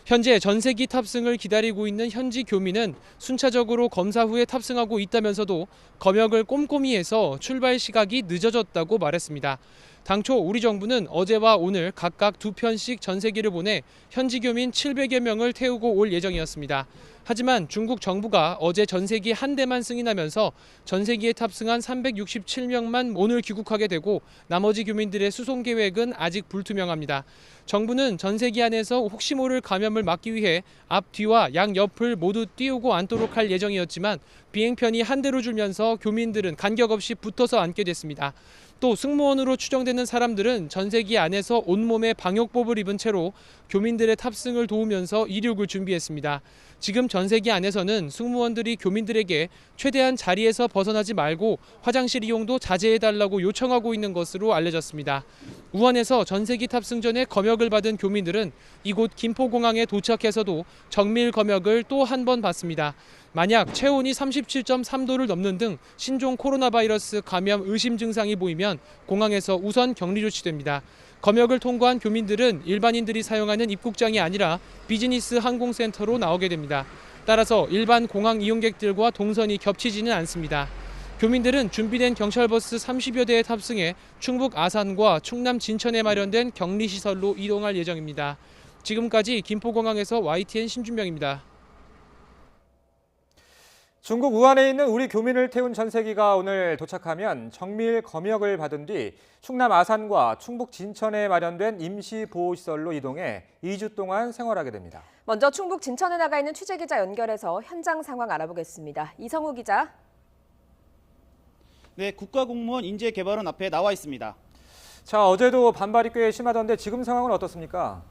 현재 전세기 탑승을 기다리고 있는 현지 교민은 순차적으로 검사 후에 탑승하고 있다면서도 검역을 꼼꼼히 해서 출발 시각이 늦어졌다고 말했습니다. 당초 우리 정부는 어제와 오늘 각각 2편씩 전세기를 보내 현지 교민 700여 명을 태우고 올 예정이었습니다. 하지만 중국 정부가 어제 전세기 한 대만 승인하면서 전세기에 탑승한 367명만 오늘 귀국하게 되고 나머지 교민들의 수송 계획은 아직 불투명합니다. 정부는 전세기 안에서 혹시 모를 감염을 막기 위해 앞뒤와 양옆을 모두 띄우고 앉도록 할 예정이었지만 비행편이 한 대로 줄면서 교민들은 간격 없이 붙어서 앉게 됐습니다. 또 승무원으로 추정되는 사람들은 전세기 안에서 온몸에 방역복을 입은 채로 교민들의 탑승을 도우면서 이륙을 준비했습니다. 지금 전세기 안에서는 승무원들이 교민들에게 최대한 자리에서 벗어나지 말고 화장실 이용도 자제해달라고 요청하고 있는 것으로 알려졌습니다. 우한에서 전세기 탑승 전에 검역을 받은 교민들은 이곳 김포공항에 도착해서도 정밀 검역을 또 한 번 받습니다. 만약 체온이 37.3도를 넘는 등 신종 코로나 바이러스 감염 의심 증상이 보이면 공항에서 우선 격리 조치됩니다. 검역을 통과한 교민들은 일반인들이 사용하는 입국장이 아니라 비즈니스 항공센터로 나오게 됩니다. 따라서 일반 공항 이용객들과 동선이 겹치지는 않습니다. 교민들은 준비된 경찰버스 30여 대에 탑승해 충북 아산과 충남 진천에 마련된 격리시설로 이동할 예정입니다. 지금까지 김포공항에서 YTN 신준명입니다. 중국 우한에 있는 우리 교민을 태운 전세기가 오늘 도착하면 정밀 검역을 받은 뒤 충남 아산과 충북 진천에 마련된 임시보호시설로 이동해 2주 동안 생활하게 됩니다. 먼저 충북 진천에 나가 있는 취재기자 연결해서 현장 상황 알아보겠습니다. 이성우 기자. 네, 국가공무원 인재개발원 앞에 나와 있습니다. 자, 어제도 반발이 꽤 심하던데 지금 상황은 어떻습니까?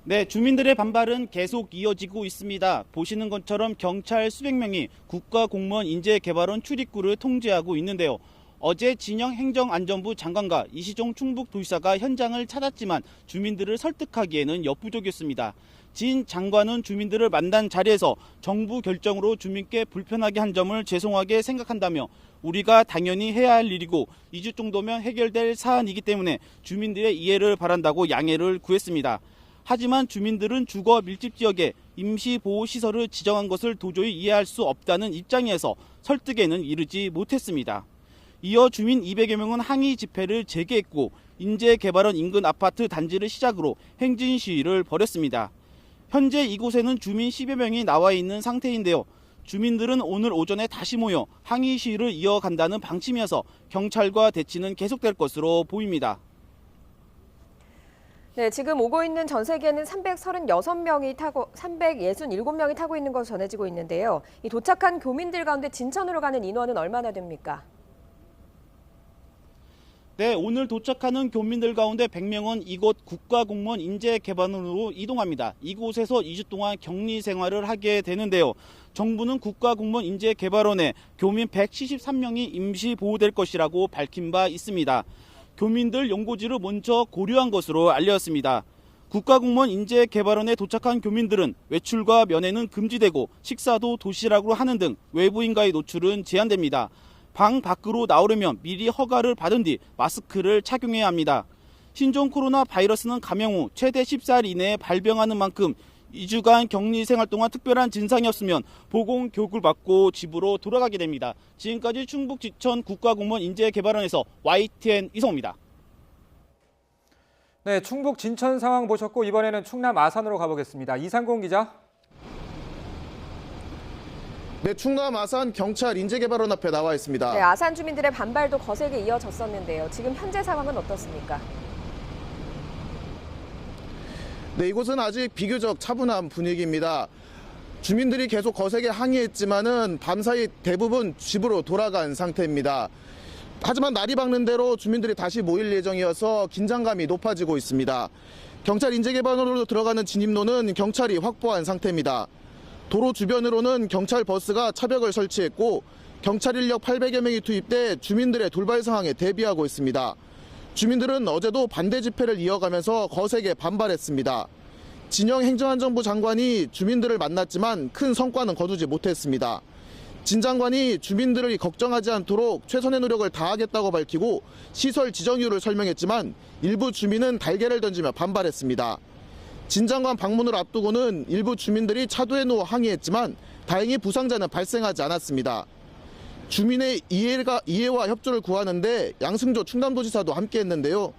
네, 주민들의 반발은 계속 이어지고 있습니다. 보시는 것처럼 경찰 수백 명이 국가공무원 인재개발원 출입구를 통제하고 있는데요. 어제 진영 행정안전부 장관과 이시종 충북도지사가 현장을 찾았지만 주민들을 설득하기에는 역부족이었습니다. 진 장관은 주민들을 만난 자리에서 정부 결정으로 주민께 불편하게 한 점을 죄송하게 생각한다며 우리가 당연히 해야 할 일이고 2주 정도면 해결될 사안이기 때문에 주민들의 이해를 바란다고 양해를 구했습니다. 하지만 주민들은 주거 밀집 지역에 임시보호시설을 지정한 것을 도저히 이해할 수 없다는 입장에서 설득에는 이르지 못했습니다. 이어 주민 200여 명은 항의 집회를 재개했고 인재개발원 인근 아파트 단지를 시작으로 행진 시위를 벌였습니다. 현재 이곳에는 주민 10여 명이 나와 있는 상태인데요. 주민들은 오늘 오전에 다시 모여 항의 시위를 이어간다는 방침이어서 경찰과 대치는 계속될 것으로 보입니다. 네, 지금 오고 있는 전세기에는 367명이 타고 있는 것으로 전해지고 있는데요. 이 도착한 교민들 가운데 진천으로 가는 인원은 얼마나 됩니까? 네, 오늘 도착하는 교민들 가운데 100명은 이곳 국가공무원 인재개발원으로 이동합니다. 이곳에서 2주 동안 격리 생활을 하게 되는데요. 정부는 국가공무원 인재개발원에 교민 173명이 임시 보호될 것이라고 밝힌 바 있습니다. 교민들 연고지를 먼저 고려한 것으로 알렸습니다. 국가공무원 인재개발원에 도착한 교민들은 외출과 면회는 금지되고 식사도 도시락으로 하는 등 외부인과의 노출은 제한됩니다. 방 밖으로 나오려면 미리 허가를 받은 뒤 마스크를 착용해야 합니다. 신종 코로나 바이러스는 감염 후 최대 14일 이내에 발병하는 만큼 2주간 격리 생활 동안 특별한 증상이 없으면 보건 교육을 받고 집으로 돌아가게 됩니다. 지금까지 충북 지천 국가공무원 인재개발원에서 YTN 이성호입니다. 네, 충북 진천 상황 보셨고 이번에는 충남 아산으로 가보겠습니다. 이상공 기자. 네, 충남 아산 경찰 인재개발원 앞에 나와 있습니다. 네, 아산 주민들의 반발도 거세게 이어졌었는데요. 지금 현재 상황은 어떻습니까? 네, 이곳은 아직 비교적 차분한 분위기입니다. 주민들이 계속 거세게 항의했지만은 밤사이 대부분 집으로 돌아간 상태입니다. 하지만 날이 밝는 대로 주민들이 다시 모일 예정이어서 긴장감이 높아지고 있습니다. 경찰 인재개발원으로 들어가는 진입로는 경찰이 확보한 상태입니다. 도로 주변으로는 경찰 버스가 차벽을 설치했고 경찰 인력 800여 명이 투입돼 주민들의 돌발 상황에 대비하고 있습니다. 주민들은 어제도 반대 집회를 이어가면서 거세게 반발했습니다. 진영 행정안전부 장관이 주민들을 만났지만 큰 성과는 거두지 못했습니다. 진 장관이 주민들을 걱정하지 않도록 최선의 노력을 다하겠다고 밝히고 시설 지정 이유를 설명했지만 일부 주민은 달걀을 던지며 반발했습니다. 진 장관 방문을 앞두고는 일부 주민들이 차도에 누워 항의했지만 다행히 부상자는 발생하지 않았습니다. 주민의 이해와 협조를 구하는데 양승조 충남도지사도 함께했는데요.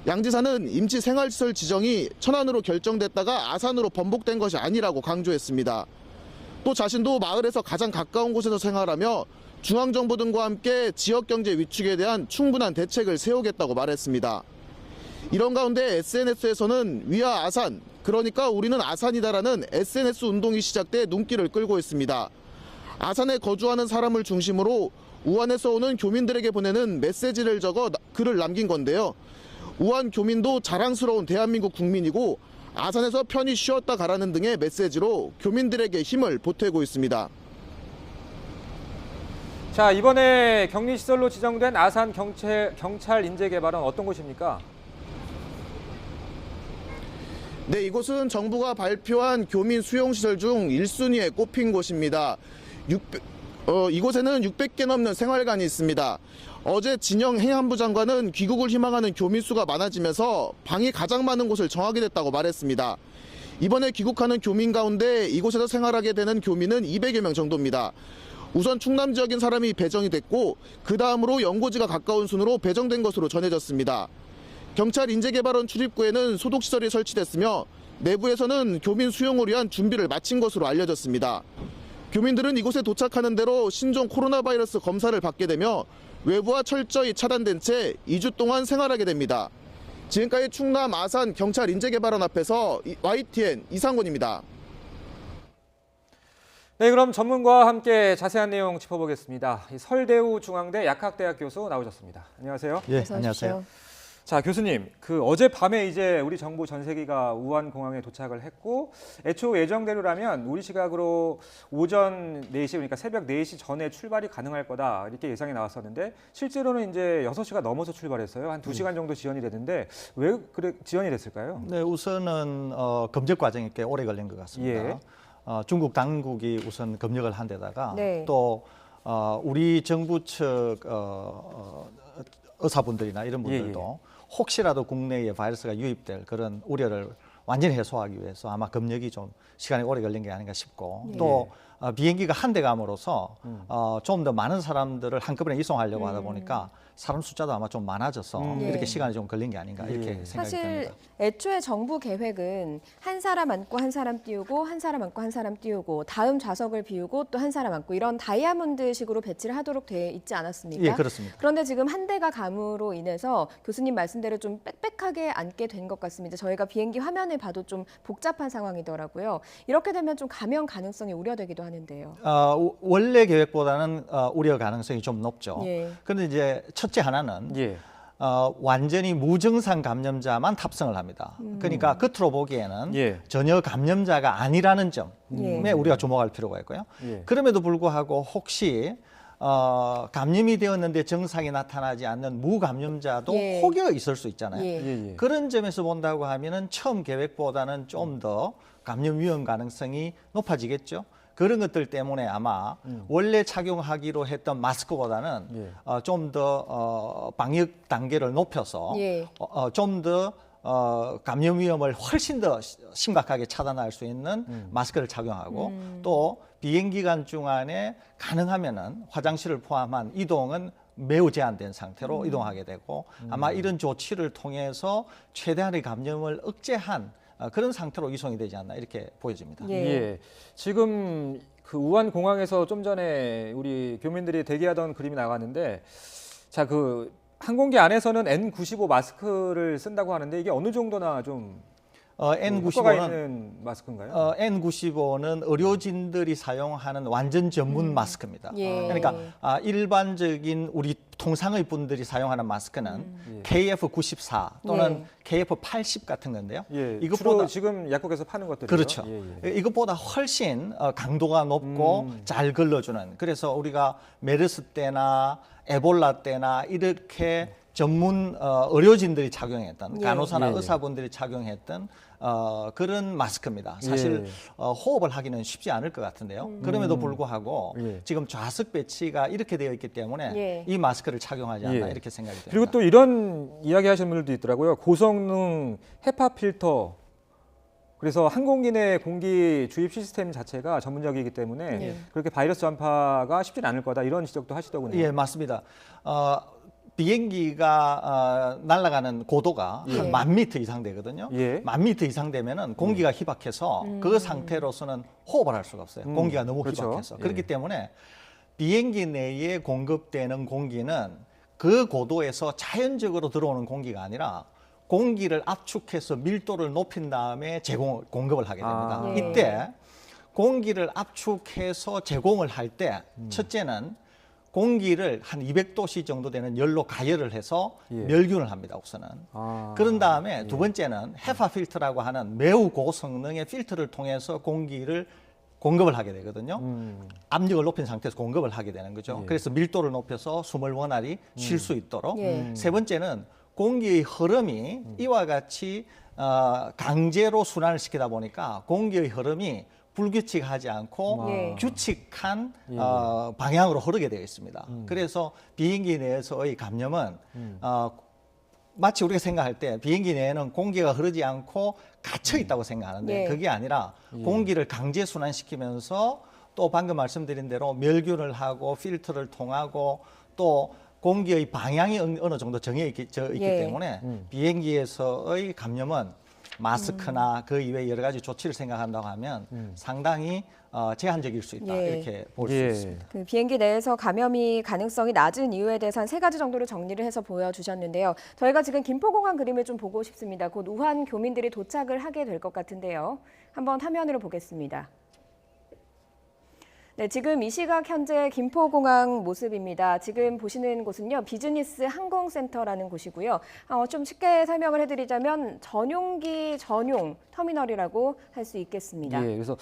양 지사는 임시 생활시설 지정이 천안으로 결정됐다가 아산으로 번복된 것이 아니라고 강조했습니다. 또 자신도 마을에서 가장 가까운 곳에서 생활하며 중앙정부 등과 함께 지역경제 위축에 대한 충분한 대책을 세우겠다고 말했습니다. 이런 가운데 SNS에서는 위아 아산, 그러니까 우리는 아산이다라는 SNS 운동이 시작돼 눈길을 끌고 있습니다. 아산에 거주하는 사람을 중심으로 우한에서 오는 교민들에게 보내는 메시지를 적어 글을 남긴 건데요. 우한 교민도 자랑스러운 대한민국 국민이고 아산에서 편히 쉬었다 가라는 등의 메시지로 교민들에게 힘을 보태고 있습니다. 자, 이번에 격리시설로 지정된 아산 경찰 인재개발원 어떤 곳입니까? 네, 이곳은 정부가 발표한 교민 수용시설 중 1순위에 꼽힌 곳입니다. 이곳에는 600개 넘는 생활관이 있습니다. 어제 진영 행안부 장관은 귀국을 희망하는 교민 수가 많아지면서 방이 가장 많은 곳을 정하게 됐다고 말했습니다. 이번에 귀국하는 교민 가운데 이곳에서 생활하게 되는 교민은 200여 명 정도입니다. 우선 충남 지역인 사람이 배정이 됐고 그 다음으로 연고지가 가까운 순으로 배정된 것으로 전해졌습니다. 경찰 인재개발원 출입구에는 소독시설이 설치됐으며 내부에서는 교민 수용을 위한 준비를 마친 것으로 알려졌습니다. 교민들은 이곳에 도착하는 대로 신종 코로나 바이러스 검사를 받게 되며 외부와 철저히 차단된 채 2주 동안 생활하게 됩니다. 지금까지 충남 아산 경찰 인재개발원 앞에서 YTN 이상곤입니다. 네, 그럼 전문가와 함께 자세한 내용 짚어보겠습니다. 설대우 중앙대 약학대학 교수 나오셨습니다. 안녕하세요. 예, 안녕하세요. 자, 교수님, 어젯밤에 이제 우리 정부 전세기가 우한 공항에 도착을 했고 애초 예정대로라면 우리 시각으로 오전 4시 그러니까 새벽 4시 전에 출발이 가능할 거다 이렇게 예상이 나왔었는데 실제로는 이제 6시가 넘어서 출발했어요. 한 2시간 정도 지연이 됐는데 왜 그래 지연이 됐을까요? 네, 우선은 검역 과정이 꽤 오래 걸린 것 같습니다. 예. 중국 당국이 우선 검역을 한 데다가 네. 또 우리 정부 측 의사분들이나 이런 분들도 혹시라도 국내에 바이러스가 유입될 그런 우려를 완전히 해소하기 위해서 아마 검역이 좀 시간이 오래 걸린 게 아닌가 싶고 또 비행기가 한 대 감으로써 좀 더 많은 사람들을 한꺼번에 이송하려고 하다 보니까 사람 숫자도 아마 좀 많아져서 예. 이렇게 시간이 좀 걸린 게 아닌가 이렇게 생각이 사실 듭니다. 애초에 정부 계획은 한 사람 안고 한 사람 띄우고 한 사람 안고 한 사람 띄우고 다음 좌석을 비우고 또 한 사람 안고 이런 다이아몬드식으로 배치를 하도록 돼 있지 않았습니까? 예, 그렇습니다. 그런데 지금 한 대가 감으로 인해서 교수님 말씀대로 좀 빽빽하게 앉게 된 것 같습니다. 저희가 비행기 화면을 봐도 좀 복잡한 상황이더라고요. 이렇게 되면 좀 감염 가능성이 우려되기도 하는데요. 원래 계획보다는 우려 가능성이 좀 높죠. 예. 그런데 이제 첫째 하나는 완전히 무증상 감염자만 탑승을 합니다. 그러니까 겉으로 보기에는 전혀 감염자가 아니라는 점에 우리가 주목할 필요가 있고요. 그럼에도 불구하고 혹시 감염이 되었는데 증상이 나타나지 않는 무감염자도 혹여 있을 수 있잖아요. 그런 점에서 본다고 하면은 처음 계획보다는 좀 더 감염 위험 가능성이 높아지겠죠. 그런 것들 때문에 아마 원래 착용하기로 했던 마스크보다는 좀 더 방역 단계를 높여서 좀 더 감염 위험을 훨씬 더 심각하게 차단할 수 있는 마스크를 착용하고 또 비행 기간 중간에 가능하면은 화장실을 포함한 이동은 매우 제한된 상태로 이동하게 되고 아마 이런 조치를 통해서 최대한의 감염을 억제한 그런 상태로 이송이 되지 않나 이렇게 보여집니다. 예. 지금 그 우한 공항에서 좀 전에 우리 교민들이 대기하던 그림이 나왔는데, 자, 그 항공기 안에서는 N95 마스크를 쓴다고 하는데 이게 어느 정도나 좀 효과가 있는 마스크인가요? N95는 의료진들이 사용하는 완전 전문 마스크입니다. 그러니까 일반적인 우리 통상의 분들이 사용하는 마스크는 KF94 또는 KF80 같은 건데요. 이것보다 지금 약국에서 파는 것들이요. 그렇죠. 이것보다 훨씬 강도가 높고 잘 걸러주는. 그래서 우리가 메르스 때나 에볼라 때나 이렇게 전문 의료진들이 착용했던 간호사나 의사분들이 착용했던 그런 마스크입니다. 사실 호흡을 하기는 쉽지 않을 것 같은데요. 그럼에도 불구하고 지금 좌석 배치가 이렇게 되어 있기 때문에 이 마스크를 착용하지 않나 이렇게 생각이 듭니다. 그리고 또 이런 이야기 하시는 분들도 있더라고요. 고성능 헤파 필터. 그래서 항공기 내 공기 주입 시스템 자체가 전문적이기 때문에 그렇게 바이러스 전파가 쉽지는 않을 거다 이런 지적도 하시더군요. 예, 맞습니다. 비행기가 날아가는 고도가 한 10,000m 이상 되거든요. 10,000m 이상 되면은 공기가 희박해서 그 상태로서는 호흡을 할 수가 없어요. 공기가 너무 희박해서. 그렇기 때문에 비행기 내에 공급되는 공기는 그 고도에서 자연적으로 들어오는 공기가 아니라 공기를 압축해서 밀도를 높인 다음에 공급을 하게 됩니다. 이때 공기를 압축해서 제공을 할 때 첫째는 공기를 한 200도씨 정도 되는 열로 가열을 해서 멸균을 합니다, 우선은. 그런 다음에 두 번째는 헤파 필터라고 하는 매우 고성능의 필터를 통해서 공기를 공급을 하게 되거든요. 압력을 높인 상태에서 공급을 하게 되는 거죠. 그래서 밀도를 높여서 숨을 원활히 쉴 수 있도록. 세 번째는 공기의 흐름이 이와 같이 강제로 순환을 시키다 보니까 공기의 흐름이 불규칙하지 않고 규칙한 방향으로 흐르게 되어 있습니다. 그래서 비행기 내에서의 감염은 마치 우리가 생각할 때 비행기 내에는 공기가 흐르지 않고 갇혀 있다고 생각하는데 그게 아니라 공기를 강제 순환시키면서 또 방금 말씀드린 대로 멸균을 하고 필터를 통하고 또 공기의 방향이 어느 정도 정해져 있기 때문에 비행기에서의 감염은 마스크나 그 이외의 여러 가지 조치를 생각한다고 하면 상당히 제한적일 수 있다 이렇게 볼 수 있습니다. 그 비행기 내에서 감염이 가능성이 낮은 이유에 대해서 한 3가지 정도를 정리를 해서 보여주셨는데요. 저희가 지금 김포공항 그림을 좀 보고 싶습니다. 곧 우한 교민들이 도착을 하게 될 것 같은데요. 한번 화면으로 보겠습니다. 네, 지금 이 시각 현재 김포공항 모습입니다. 지금 보시는 곳은요, 비즈니스 항공센터라는 곳이고요. 좀 쉽게 설명을 해드리자면 전용기 전용 터미널이라고 할 수 있겠습니다. 그래서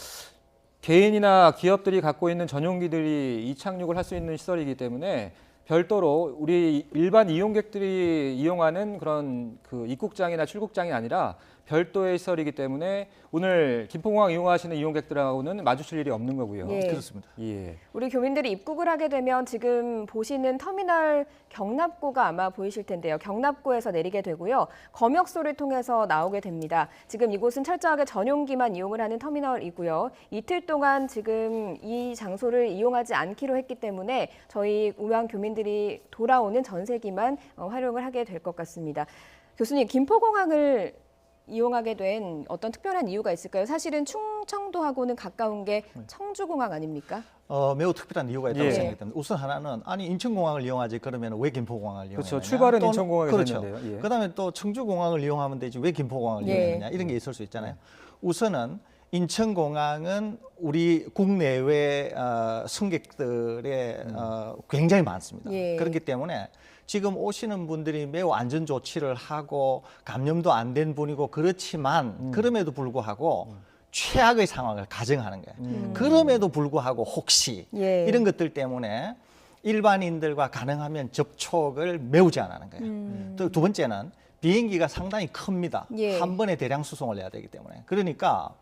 개인이나 기업들이 갖고 있는 전용기들이 이착륙을 할 수 있는 시설이기 때문에 별도로 우리 일반 이용객들이 이용하는 그런 그 입국장이나 출국장이 아니라 별도의 시설이기 때문에 오늘 김포공항 이용하시는 이용객들하고는 마주칠 일이 없는 거고요. 예. 그렇습니다. 예. 우리 교민들이 입국을 하게 되면 지금 보시는 터미널 경납고가 아마 보이실 텐데요. 경납고에서 내리게 되고요. 검역소를 통해서 나오게 됩니다. 지금 이곳은 철저하게 전용기만 이용을 하는 터미널이고요. 이틀 동안 지금 이 장소를 이용하지 않기로 했기 때문에 저희 우한 교민들이 돌아오는 전세기만 활용을 하게 될 것 같습니다. 교수님, 김포공항을 이용하게 된 어떤 특별한 이유가 있을까요? 사실은 충청도하고는 가까운 게 청주공항 아닙니까? 매우 특별한 이유가 있다고 예. 생각이 듭니다. 우선 하나는 아니 인천공항을 이용하지 그러면 왜 김포공항을 이용하느냐. 그렇죠. 출발은 인천공항에서 그렇죠. 했는데요. 예. 그다음에 또 청주공항을 이용하면 되지 왜 김포공항을 예. 이용하느냐 이런 게 있을 수 있잖아요. 우선은 인천공항은 우리 국내외 승객들의 굉장히 많습니다. 예. 그렇기 때문에 지금 오시는 분들이 매우 안전 조치를 하고 감염도 안 된 분이고 그렇지만 그럼에도 불구하고 최악의 상황을 가정하는 거예요. 그럼에도 불구하고 혹시 예. 이런 것들 때문에 일반인들과 가능하면 접촉을 매우 제한하는 거예요. 또 두 번째는 비행기가 상당히 큽니다. 예. 한 번에 대량 수송을 해야 되기 때문에. 그러니까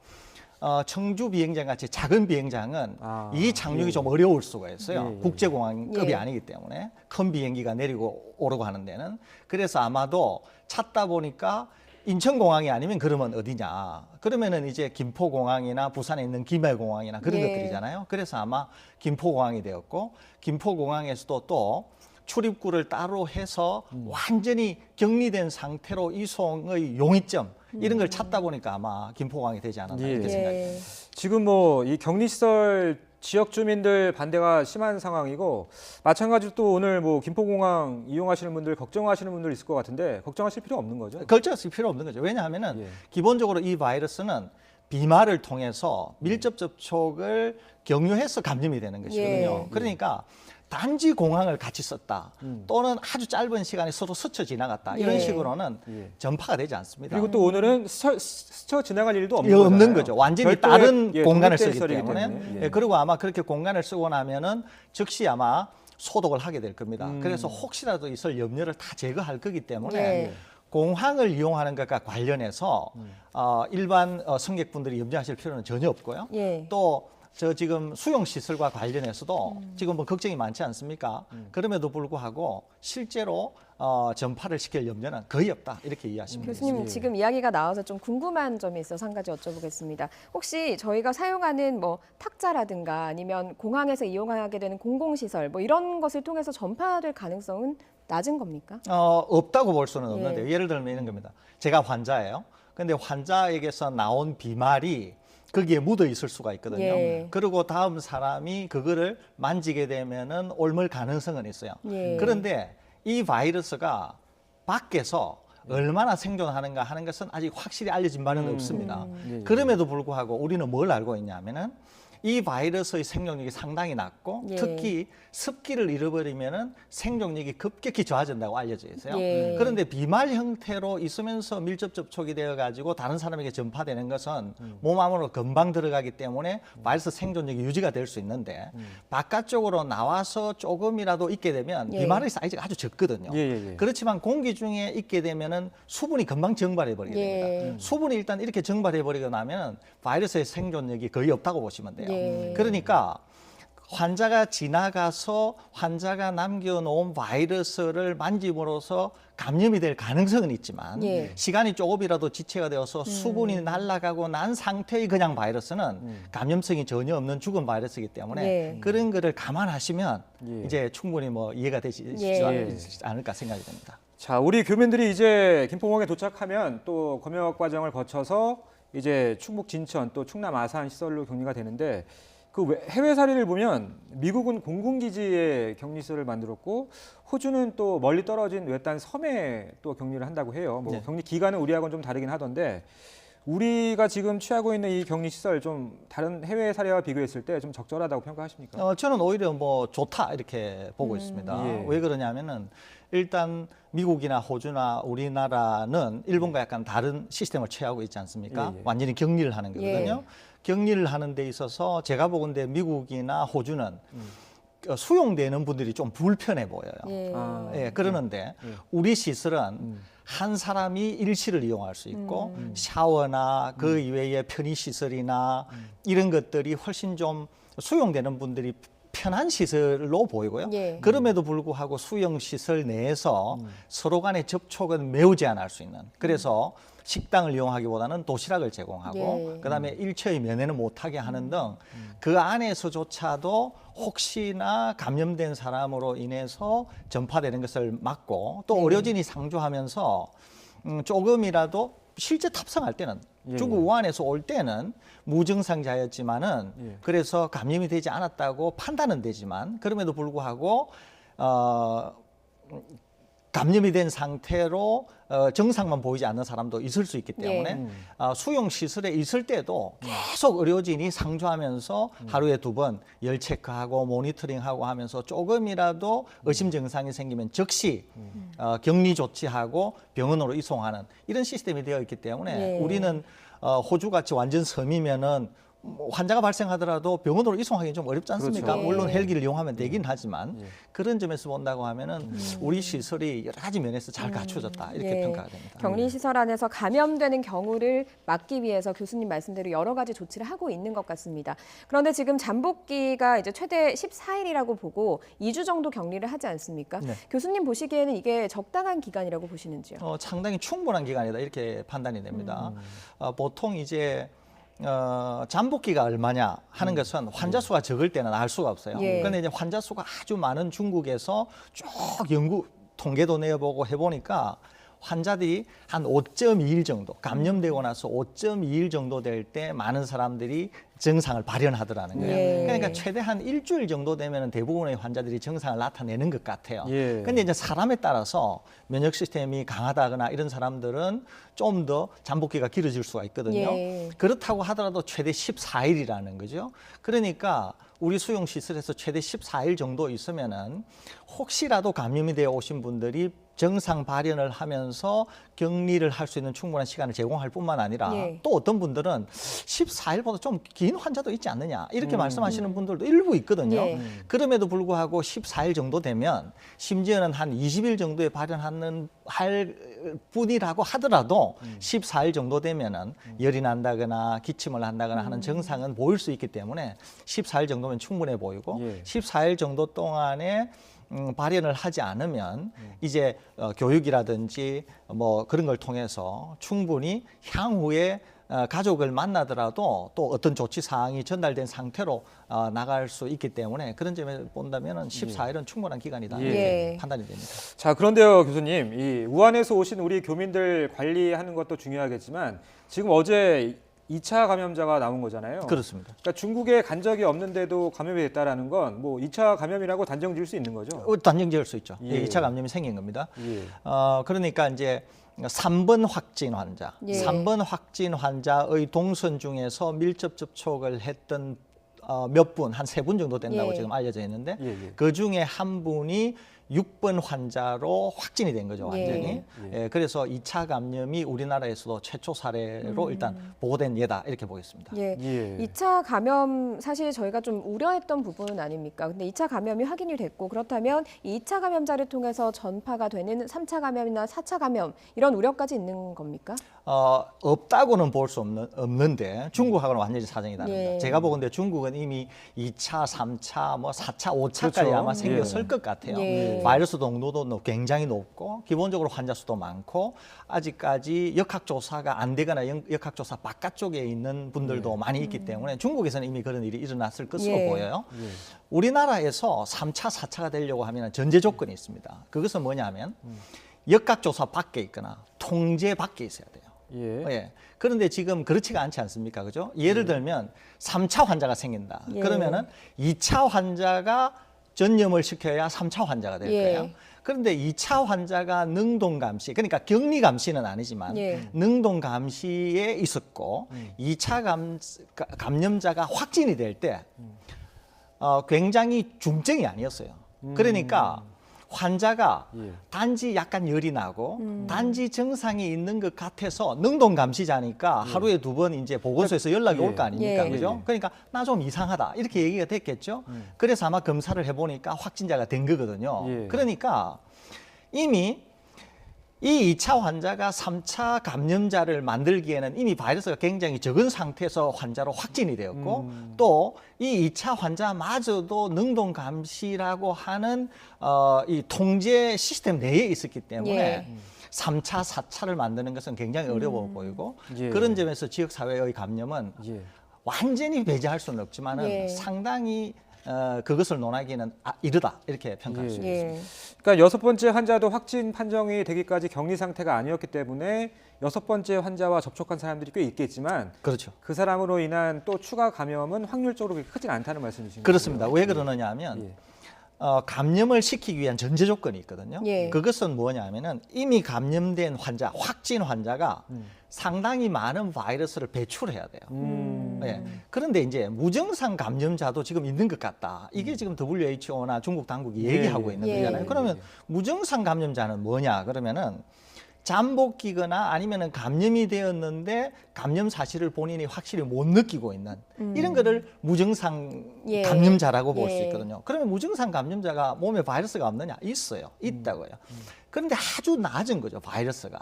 청주 비행장 같이 작은 비행장은 이 착륙이 예. 좀 어려울 수가 있어요. 예. 국제공항급이 예. 아니기 때문에 큰 비행기가 내리고 오르고 하는 데는. 그래서 아마도 찾다 보니까 인천공항이 아니면 그러면 어디냐. 그러면은 이제 김포공항이나 부산에 있는 김해공항이나 그런 예. 것들이잖아요. 그래서 아마 김포공항이 되었고 김포공항에서도 또 출입구를 따로 해서 완전히 격리된 상태로 이송의 용의점 이런 걸 찾다 보니까 아마 김포공항이 되지 않았나 예. 이렇게 생각이 예. 듭니다. 지금 뭐 이 격리시설 지역 주민들 반대가 심한 상황이고 마찬가지로 또 오늘 뭐 김포공항 이용하시는 분들 걱정하시는 분들 있을 것 같은데 걱정하실 필요 없는 거죠? 걱정하실 필요 없는 거죠. 왜냐하면은 예. 기본적으로 이 바이러스는 비말을 통해서 밀접 접촉을 경유해서 감염이 되는 것이거든요. 예. 그러니까 단지 공항을 같이 썼다 또는 아주 짧은 시간에 서로 스쳐 지나갔다 이런 예. 식으로는 예. 전파가 되지 않습니다. 그리고 또 오늘은 스쳐 지나갈 일도 없는 없는 거잖아요. 거죠. 완전히 별도의, 다른 예, 공간을 독립된 쓰기 시설이기 때문에. 예. 예, 그리고 아마 그렇게 공간을 쓰고 나면은 즉시 아마 소독을 하게 될 겁니다. 그래서 혹시라도 있을 염려를 다 제거할 거기 때문에 예. 공항을 이용하는 것과 관련해서 일반 승객분들이 염려하실 필요는 전혀 없고요. 예. 또 저 지금 수용 시설과 관련해서도 지금 뭐 걱정이 많지 않습니까? 그럼에도 불구하고 실제로 전파를 시킬 염려는 거의 없다 이렇게 이해하시면 교수님, 되겠습니다. 지금 이야기가 나와서 좀 궁금한 점이 있어서 한 가지 여쭤보겠습니다. 혹시 저희가 사용하는 뭐 탁자라든가 아니면 공항에서 이용하게 되는 공공시설 뭐 이런 것을 통해서 전파될 가능성은 낮은 겁니까? 없다고 볼 수는 없는데 예. 예를 들면 이런 겁니다. 제가 환자예요. 근데 환자에게서 나온 비말이 거기에 묻어 있을 수가 있거든요. 예. 그리고 다음 사람이 그거를 만지게 되면은 옮을 가능성은 있어요. 예. 그런데 이 바이러스가 밖에서 얼마나 생존하는가 하는 것은 아직 확실히 알려진 바는 없습니다. 예. 그럼에도 불구하고 우리는 뭘 알고 있냐면은 이 바이러스의 생존력이 상당히 낮고 예. 특히 습기를 잃어버리면은 생존력이 급격히 좋아진다고 알려져 있어요. 예. 그런데 비말 형태로 있으면서 밀접 접촉이 되어 가지고 다른 사람에게 전파되는 것은 몸 안으로 금방 들어가기 때문에 바이러스 생존력이 유지가 될 수 있는데 바깥쪽으로 나와서 조금이라도 있게 되면 예. 비말의 사이즈가 아주 적거든요. 예. 그렇지만 공기 중에 있게 되면은 수분이 금방 증발해 버리게 예. 됩니다. 수분이 일단 이렇게 증발해 버리고 나면 바이러스의 생존력이 거의 없다고 보시면 돼요. 예. 그러니까 환자가 지나가서 환자가 남겨놓은 바이러스를 만짐으로써 감염이 될 가능성은 있지만 예. 시간이 조금이라도 지체가 되어서 수분이 날아가고 난 상태의 그냥 바이러스는 감염성이 전혀 없는 죽은 바이러스이기 때문에 예. 그런 거를 감안하시면 예. 이제 충분히 뭐 이해가 되지 예. 않을까 생각이 듭니다. 자, 우리 교민들이 이제 김포공항에 도착하면 또 검역 과정을 거쳐서 이제 충북 진천 또 충남 아산 시설로 격리가 되는데 그 해외 사례를 보면 미국은 공군기지에 격리시설을 만들었고 호주는 또 멀리 떨어진 외딴 섬에 또 격리를 한다고 해요. 뭐 네. 격리 기간은 우리하고는 좀 다르긴 하던데 우리가 지금 취하고 있는 이 격리시설 좀 다른 해외 사례와 비교했을 때 좀 적절하다고 평가하십니까? 저는 오히려 뭐 좋다 이렇게 보고 있습니다. 예. 왜 그러냐면은 일단 미국이나 호주나 우리나라는 일본과 약간 다른 시스템을 취하고 있지 않습니까? 예. 완전히 격리를 하는 거거든요. 격리를 하는 데 있어서 제가 보건대 미국이나 호주는 수용되는 분들이 좀 불편해 보여요. 예, 그러는데 우리 시설은 한 사람이 일실을 이용할 수 있고 샤워나 그 이외의 편의시설이나 이런 것들이 훨씬 좀 수용되는 분들이 편한 시설로 보이고요. 그럼에도 불구하고 수용시설 내에서 서로 간의 접촉은 매우 제한할 수 있는. 그래서 식당을 이용하기보다는 도시락을 제공하고 그다음에 일체의 면회는 못하게 하는 등 그 안에서조차도 혹시나 감염된 사람으로 인해서 전파되는 것을 막고 또 의료진이 상주하면서 조금이라도 실제 탑승할 때는 중국 우한에서 올 때는 무증상자였지만은 그래서 감염이 되지 않았다고 판단은 되지만 그럼에도 불구하고 감염이 된 상태로 증상만 보이지 않는 사람도 있을 수 있기 때문에 수용시설에 있을 때도 계속 의료진이 상주하면서 하루에 2번 열 체크하고 모니터링하고 하면서 조금이라도 의심 증상이 생기면 즉시 격리 조치하고 병원으로 이송하는 이런 시스템이 되어 있기 때문에 우리는 호주같이 완전 섬이면은 환자가 발생하더라도 병원으로 이송하기 좀 어렵지 않습니까? 물론 헬기를 이용하면 되긴 하지만 그런 점에서 본다고 하면은 우리 시설이 여러 가지 면에서 잘 갖춰졌다 이렇게 평가가 됩니다. 격리시설 안에서 감염되는 경우를 막기 위해서 교수님 말씀대로 여러 가지 조치를 하고 있는 것 같습니다. 그런데 지금 잠복기가 이제 최대 14일이라고 보고 2주 정도 격리를 하지 않습니까? 교수님 보시기에는 이게 적당한 기간이라고 보시는지요? 상당히 충분한 기간이다 이렇게 판단이 됩니다. 보통 이제 잠복기가 얼마냐 하는 것은 환자 수가 적을 때는 알 수가 없어요. 그런데 이제 환자 수가 아주 많은 중국에서 쭉 연구 통계도 내어보고 해보니까 환자들이 한 5.2일 정도 감염되고 나서 5.2일 정도 될 때 많은 사람들이 증상을 발현하더라는 거예요. 그러니까 최대 한 일주일 정도 되면 대부분의 환자들이 증상을 나타내는 것 같아요. 근데 이제 사람에 따라서 면역 시스템이 강하다거나 이런 사람들은 좀 더 잠복기가 길어질 수가 있거든요. 그렇다고 하더라도 최대 14일이라는 거죠. 그러니까 우리 수용시설에서 최대 14일 정도 있으면은 혹시라도 감염이 되어 오신 분들이 증상 발현을 하면서 격리를 할 수 있는 충분한 시간을 제공할 뿐만 아니라 또 어떤 분들은 14일보다 좀 긴 환자도 있지 않느냐 이렇게 말씀하시는 분들도 일부 있거든요. 그럼에도 불구하고 14일 정도 되면 심지어는 한 20일 정도에 발현하는 할 뿐이라고 하더라도 14일 정도 되면은 열이 난다거나 기침을 한다거나 하는 증상은 보일 수 있기 때문에 14일 정도면 충분해 보이고 14일 정도 동안에 발현을 하지 않으면 이제 교육이라든지 뭐 그런 걸 통해서 충분히 향후에 가족을 만나더라도 또 어떤 조치 사항이 전달된 상태로 나갈 수 있기 때문에 그런 점에 본다면 14일은 충분한 기간이다 이렇게 판단이 됩니다. 자, 그런데요, 교수님, 이 우한에서 오신 우리 교민들 관리하는 것도 중요하겠지만 지금 어제 2차 감염자가 나온 거잖아요. 그렇습니다. 그러니까 중국에 간 적이 없는데도 감염이 됐다라는 건 뭐 2차 감염이라고 단정 지을 수 있는 거죠? 단정 지을 수 있죠. 2차 감염이 생긴 겁니다. 그러니까 이제 3번 확진 환자, 3번 확진 환자의 동선 중에서 밀접 접촉을 했던 몇 분, 한 3분 정도 된다고 지금 알려져 있는데 그 중에 한 분이 6번 환자로 확진이 된 거죠, 완전히. 그래서 2차 감염이 우리나라에서도 최초 사례로 일단 보고된 예다 이렇게 보겠습니다. 2차 감염 사실 저희가 좀 우려했던 부분은 아닙니까? 근데 2차 감염이 확인이 됐고 그렇다면 2차 감염자를 통해서 전파가 되는 3차 감염이나 4차 감염 이런 우려까지 있는 겁니까? 없다고는 볼 수 없는데 중국하고는 완전히 사정이 다릅니다. 제가 보건대 중국은 이미 2차, 3차, 뭐 4차, 5차까지 아마 생겼을 것 같아요. 바이러스 농도도 굉장히 높고 기본적으로 환자 수도 많고 아직까지 역학조사가 안 되거나 역학조사 바깥쪽에 있는 분들도 많이 있기 때문에 중국에서는 이미 그런 일이 일어났을 것으로 보여요. 우리나라에서 3차, 4차가 되려고 하면 전제 조건이 있습니다. 그것은 뭐냐면 역학조사 밖에 있거나 통제 밖에 있어야 돼요. 그런데 지금 그렇지가 않지 않습니까? 그죠? 예를 들면 3차 환자가 생긴다. 그러면은 2차 환자가 전염을 시켜야 3차 환자가 될 거예요. 그런데 2차 환자가 능동감시, 그러니까 격리감시는 아니지만 능동감시에 있었고 2차 감염자가 확진이 될 때 굉장히 중증이 아니었어요. 그러니까 환자가 단지 약간 열이 나고 단지 증상이 있는 것 같아서 능동 감시자니까 하루에 2번 이제 보건소에서 연락이 올 거 아닙니까? 그죠? 그러니까 나 좀 이상하다 이렇게 얘기가 됐겠죠. 그래서 아마 검사를 해보니까 확진자가 된 거거든요. 그러니까 이미 이 2차 환자가 3차 감염자를 만들기에는 이미 바이러스가 굉장히 적은 상태에서 환자로 확진이 되었고 또 이 2차 환자마저도 능동 감시라고 하는 이 통제 시스템 내에 있었기 때문에 3차, 4차를 만드는 것은 굉장히 어려워 보이고 그런 점에서 지역사회의 감염은 완전히 배제할 수는 없지만은 상당히 그것을 논하기는 이르다 이렇게 평가할 수 있습니다. 그러니까 6번째 환자도 확진 판정이 되기까지 격리 상태가 아니었기 때문에 6번째 환자와 접촉한 사람들이 꽤 있겠지만 그렇죠. 그 사람으로 인한 또 추가 감염은 확률적으로 그렇게 크진 않다는 말씀이신 거죠? 그렇습니다. 왜 그러느냐 하면 감염을 시키기 위한 전제 조건이 있거든요. 그것은 뭐냐면은 이미 감염된 환자, 확진 환자가 상당히 많은 바이러스를 배출해야 돼요. 그런데 이제 무증상 감염자도 지금 있는 것 같다. 이게 지금 WHO나 중국 당국이 얘기하고 있는 거잖아요. 그러면 무증상 감염자는 뭐냐? 그러면은 잠복기거나 아니면은 감염이 되었는데 감염 사실을 본인이 확실히 못 느끼고 있는 이런 거를 무증상 감염자라고 볼 수 있거든요. 그러면 무증상 감염자가 몸에 바이러스가 없느냐? 있어요. 있다고요. 그런데 아주 낮은 거죠, 바이러스가.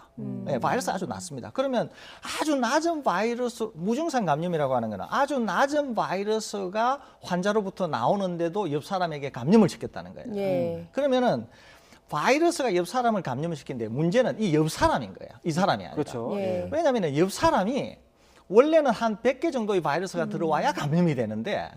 바이러스 아주 낮습니다. 그러면 아주 낮은 바이러스, 무증상 감염이라고 하는 거는 아주 낮은 바이러스가 환자로부터 나오는데도 옆 사람에게 감염을 시켰다는 거예요. 그러면은 바이러스가 옆 사람을 감염을 시키는데 문제는 이 옆 사람인 거예요. 이 사람이 아니라. 그렇죠. 왜냐하면 옆 사람이 원래는 한 100개 정도의 바이러스가 들어와야 감염이 되는데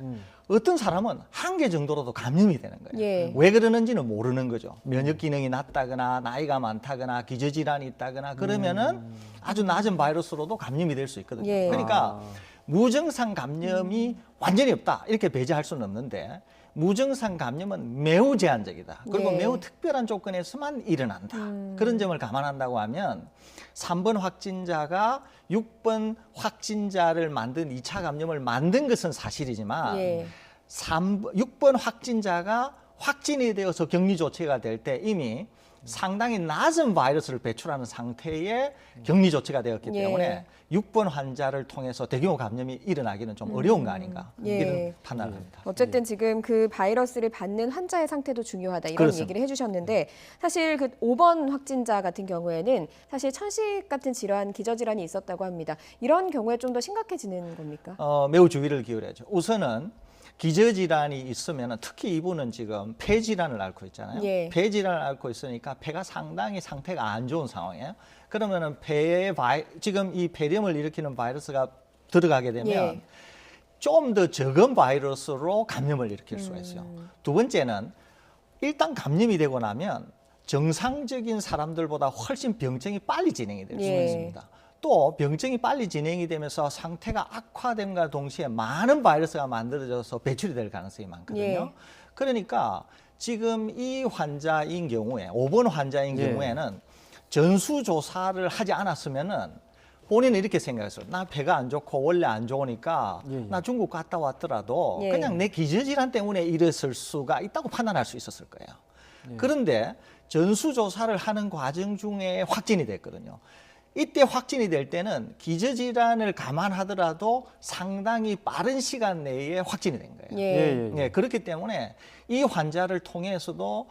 어떤 사람은 1개 정도로도 감염이 되는 거예요. 왜 그러는지는 모르는 거죠. 면역 기능이 낮다거나 나이가 많다거나 기저질환이 있다거나 그러면은 아주 낮은 바이러스로도 감염이 될 수 있거든요. 그러니까 무증상 감염이 완전히 없다 이렇게 배제할 수는 없는데 무증상 감염은 매우 제한적이다. 그리고 매우 특별한 조건에서만 일어난다. 그런 점을 감안한다고 하면 3번 확진자가 6번 확진자를 만든 2차 감염을 만든 것은 사실이지만 6번 확진자가 확진이 되어서 격리 조치가 될 때 이미 상당히 낮은 바이러스를 배출하는 상태의 격리 조치가 되었기 때문에 6번 환자를 통해서 대규모 감염이 일어나기는 좀 어려운 거 아닌가 이런 판단을 합니다. 어쨌든 지금 그 바이러스를 받는 환자의 상태도 중요하다 이런 그렇습니다. 얘기를 해주셨는데 사실 그 5번 확진자 같은 경우에는 사실 천식 같은 질환, 기저질환이 있었다고 합니다. 이런 경우에 좀 더 심각해지는 겁니까? 매우 주의를 기울여야죠. 우선은 기저질환이 있으면 특히 이분은 지금 폐질환을 앓고 있잖아요. 폐질환을 앓고 있으니까 폐가 상당히 상태가 안 좋은 상황이에요. 그러면은 폐에 지금 이 폐렴을 일으키는 바이러스가 들어가게 되면 좀 더 적은 바이러스로 감염을 일으킬 수가 있어요. 두 번째는 일단 감염이 되고 나면 정상적인 사람들보다 훨씬 병증이 빨리 진행이 될 수가 있습니다. 또 병증이 빨리 진행이 되면서 상태가 악화됨과 동시에 많은 바이러스가 만들어져서 배출이 될 가능성이 많거든요. 그러니까 지금 이 환자인 경우에 5번 환자인 경우에는 전수조사를 하지 않았으면은 본인은 이렇게 생각했어요. 나 배가 안 좋고 원래 안 좋으니까 나 중국 갔다 왔더라도 그냥 내 기저질환 때문에 이랬을 수가 있다고 판단할 수 있었을 거예요. 그런데 전수조사를 하는 과정 중에 확진이 됐거든요. 이때 확진이 될 때는 기저질환을 감안하더라도 상당히 빠른 시간 내에 확진이 된 거예요. 그렇기 때문에 이 환자를 통해서도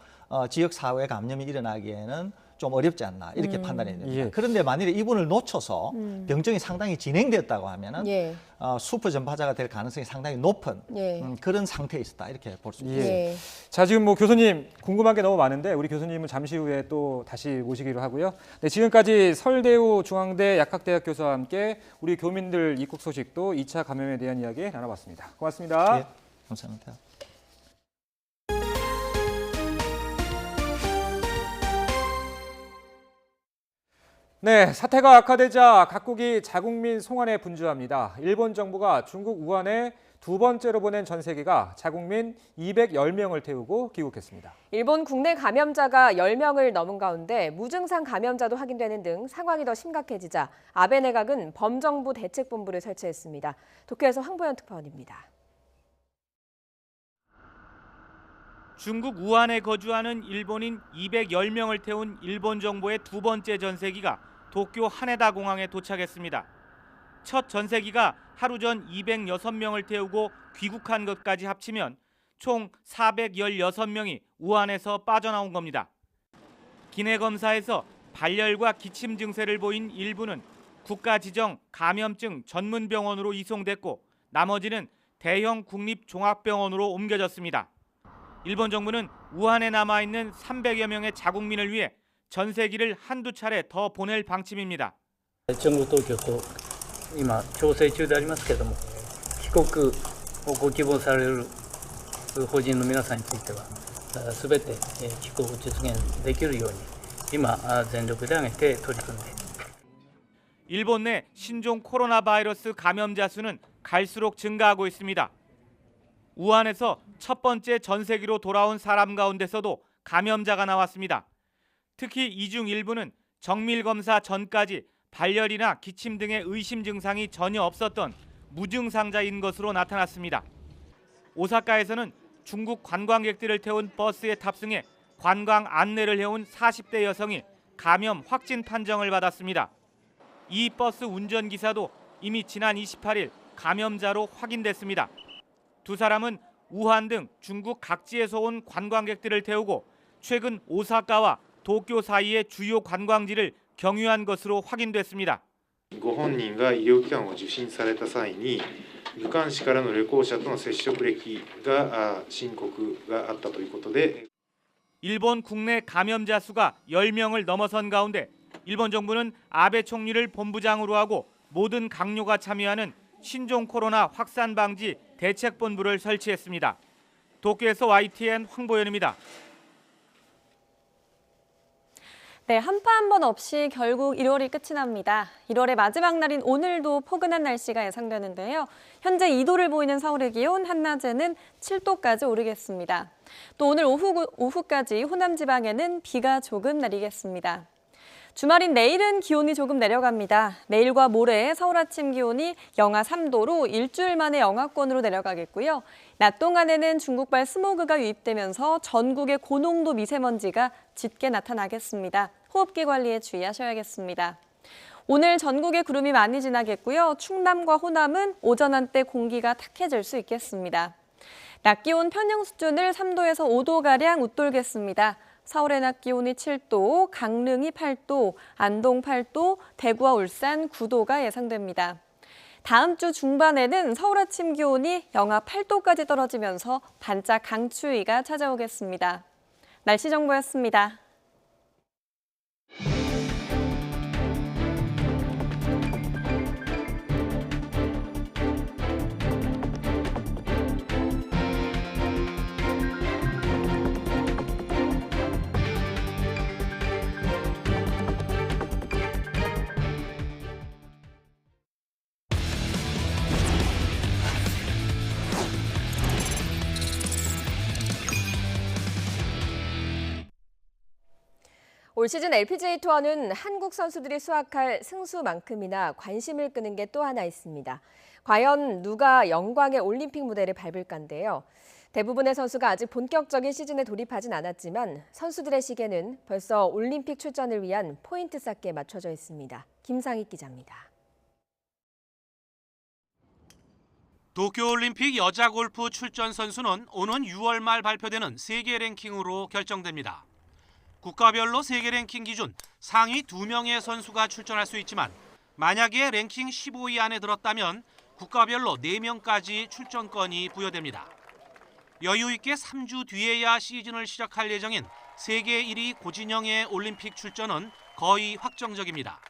지역사회 감염이 일어나기에는 좀 어렵지 않나 이렇게 판단이 됩니다. 그런데 만일에 이분을 놓쳐서 병증이 상당히 진행됐다고 하면은 수퍼 전파자가 될 가능성이 상당히 높은 그런 상태에 있었다 이렇게 볼 수 있습니다. 자, 지금 뭐 교수님 궁금한 게 너무 많은데 우리 교수님은 잠시 후에 또 다시 모시기로 하고요. 네, 지금까지 설대우 중앙대 약학대학 교수와 함께 우리 교민들 입국 소식도 2차 감염에 대한 이야기 나눠봤습니다. 고맙습니다. 감사합니다. 네, 사태가 악화되자 각국이 자국민 송환에 분주합니다. 일본 정부가 중국 우한에 2번째로 보낸 전세기가 자국민 210명을 태우고 귀국했습니다. 일본 국내 감염자가 10명을 넘은 가운데 무증상 감염자도 확인되는 등 상황이 더 심각해지자 아베 내각은 범정부 대책본부를 설치했습니다. 도쿄에서 황보현 특파원입니다. 중국 우한에 거주하는 일본인 210명을 태운 일본 정부의 두 번째 전세기가 도쿄 하네다 공항에 도착했습니다. 첫 전세기가 하루 전 206명을 태우고 귀국한 것까지 합치면 총 416명이 우한에서 빠져나온 겁니다. 기내 검사에서 발열과 기침 증세를 보인 일부는 국가 지정 감염증 전문병원으로 이송됐고 나머지는 대형 국립종합병원으로 옮겨졌습니다. 일본 정부는 우한에 남아있는 300여 명의 자국민을 위해 전세기를 한두 차례 더 보낼 방침입니다. 中国当局と今調整中でありますけれども、帰国をご希望される邦人の皆さんについては全て帰国を実現できるように今全力で挙げて取り組んで。 일본 내 신종 코로나 바이러스 감염자 수는 갈수록 증가하고 있습니다. 우한에서 첫 번째 전세기로 돌아온 사람 가운데서도 감염자가 나왔습니다. 특히 이 중 일부는 정밀 검사 전까지 발열이나 기침 등의 의심 증상이 전혀 없었던 무증상자인 것으로 나타났습니다. 오사카에서는 중국 관광객들을 태운 버스에 탑승해 관광 안내를 해온 40대 여성이 감염 확진 판정을 받았습니다. 이 버스 운전기사도 이미 지난 28일 감염자로 확인됐습니다. 두 사람은 우한 등 중국 각지에서 온 관광객들을 태우고 최근 오사카와 도쿄 사이의 주요 관광지를 경유한 것으로 확인됐습니다. ご本人が医療機関を受診された際に武漢市からの旅行者との接触歴が申告があったということで 일본 국내 감염자 수가 10명을 넘어선 가운데 일본 정부는 아베 총리를 본부장으로 하고 모든 강요가 참여하는 신종 코로나 확산 방지 대책본부를 설치했습니다. 도쿄에서 YTN 황보현입니다. 네, 한파 한 번 없이 결국 1월이 끝이 납니다. 1월의 마지막 날인 오늘도 포근한 날씨가 예상되는데요. 현재 2도를 보이는 서울의 기온, 한낮에는 7도까지 오르겠습니다. 또 오늘 오후까지 호남 지방에는 비가 조금 내리겠습니다. 주말인 내일은 기온이 조금 내려갑니다. 내일과 모레 서울 아침 기온이 영하 3도로 일주일 만에 영하권으로 내려가겠고요. 낮 동안에는 중국발 스모그가 유입되면서 전국의 고농도 미세먼지가 짙게 나타나겠습니다. 호흡기 관리에 주의하셔야겠습니다. 오늘 전국에 구름이 많이 지나겠고요. 충남과 호남은 오전 한때 공기가 탁해질 수 있겠습니다. 낮 기온 평년 수준을 3도에서 5도가량 웃돌겠습니다. 서울의 낮 기온이 7도, 강릉이 8도, 안동 8도, 대구와 울산 9도가 예상됩니다. 다음 주 중반에는 서울 아침 기온이 영하 8도까지 떨어지면서 반짝 강추위가 찾아오겠습니다. 날씨 정보였습니다. 올 시즌 LPGA 투어는 한국 선수들이 수확할 승수만큼이나 관심을 끄는 게 또 하나 있습니다. 과연 누가 영광의 올림픽 무대를 밟을까인데요. 대부분의 선수가 아직 본격적인 시즌에 돌입하진 않았지만 선수들의 시계는 벌써 올림픽 출전을 위한 포인트 쌓기에 맞춰져 있습니다. 김상익 기자입니다. 도쿄올림픽 여자 골프 출전 선수는 오는 6월 말 발표되는 세계 랭킹으로 결정됩니다. 국가별로 세계 랭킹 기준 상위 2명의 선수가 출전할 수 있지만 만약에 랭킹 15위 안에 들었다면 국가별로 4명까지 출전권이 부여됩니다. 여유 있게 3주 뒤에야 시즌을 시작할 예정인 세계 1위 고진영의 올림픽 출전은 거의 확정적입니다.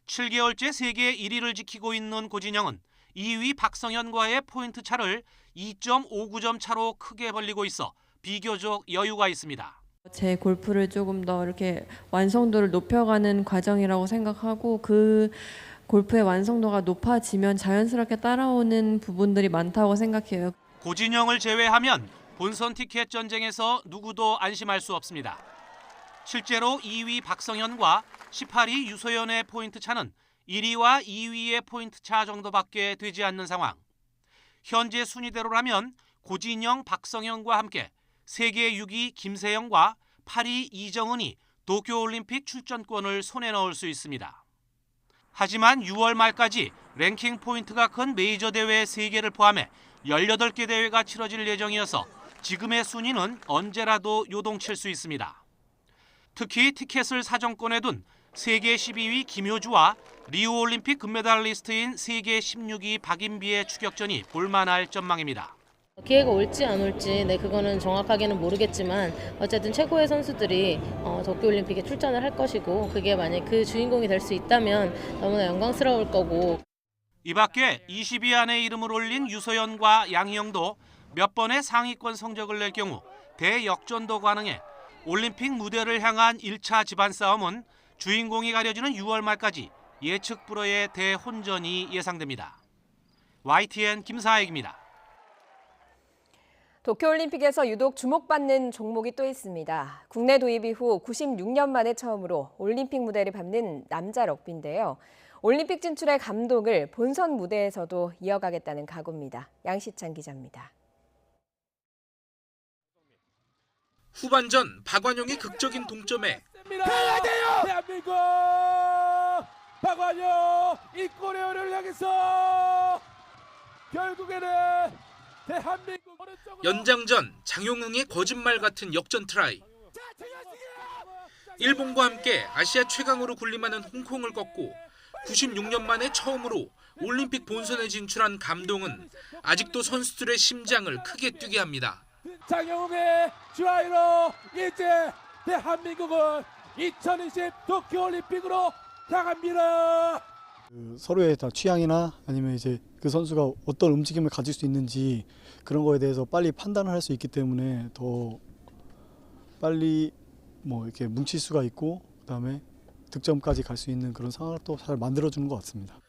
7개월째 세계 1위를 지키고 있는 고진영은 2위 박성현과의 포인트 차를 2.59점 차로 크게 벌리고 있어 비교적 여유가 있습니다. 제 골프를 조금 더 이렇게 완성도를 높여가는 과정이라고 생각하고 그 골프의 완성도가 높아지면 자연스럽게 따라오는 부분들이 많다고 생각해요. 고진영을 제외하면 본선 티켓 전쟁에서 누구도 안심할 수 없습니다. 실제로 2위 박성현과 18위 유소연의 포인트 차는 1위와 2위의 포인트 차 정도밖에 되지 않는 상황. 현재 순위대로라면 고진영, 박성현과 함께 세계 6위 김세영과 8위 이정은이 도쿄올림픽 출전권을 손에 넣을 수 있습니다. 하지만 6월 말까지 랭킹 포인트가 큰 메이저 대회 3개를 포함해 18개 대회가 치러질 예정이어서 지금의 순위는 언제라도 요동칠 수 있습니다. 특히 티켓을 사정권에 둔 세계 12위 김효주와 리우올림픽 금메달리스트인 세계 16위 박인비의 추격전이 볼만할 전망입니다. 기회가 올지 안 올지 그거는 정확하게는 모르겠지만 어쨌든 최고의 선수들이 도쿄올림픽에 출전을 할 것이고 그게 만약 그 주인공이 될 수 있다면 너무나 영광스러울 거고. 이 밖에 20위 안에 이름을 올린 유소연과 양희영도 몇 번의 상위권 성적을 낼 경우 대역전도 가능해 올림픽 무대를 향한 1차 집안 싸움은 주인공이 가려지는 6월 말까지 예측 불허의 대혼전이 예상됩니다. YTN 김사익입니다. 도쿄올림픽에서 유독 주목받는 종목이 또 있습니다. 국내 도입 이후 96년 만에 처음으로 올림픽 무대를 밟는 남자 럭비인데요. 올림픽 진출의 감동을 본선 무대에서도 이어가겠다는 각오입니다. 양시찬 기자입니다. 후반전 박완용의 극적인 동점에 가야 돼요! 대한민국! 박완용 이 골레오를 향해서 결국에는 대한민국 연장전 장용응의 거짓말 같은 역전 트라이. 일본과 함께 아시아 최강으로 군림하는 홍콩을 꺾고 96년 만에 처음으로 올림픽 본선에 진출한 감동은 아직도 선수들의 심장을 크게 뛰게 합니다. 장용응의 주아이로 이제 대한민국은 2020 도쿄올림픽으로 향합니다. 서로의 다 취향이나 아니면 이제 그 선수가 어떤 움직임을 가질 수 있는지 그런 거에 대해서 빨리 판단을 할 수 있기 때문에 더 빨리 이렇게 뭉칠 수가 있고 그다음에 득점까지 갈 수 있는 그런 상황을 또 잘 만들어주는 것 같습니다.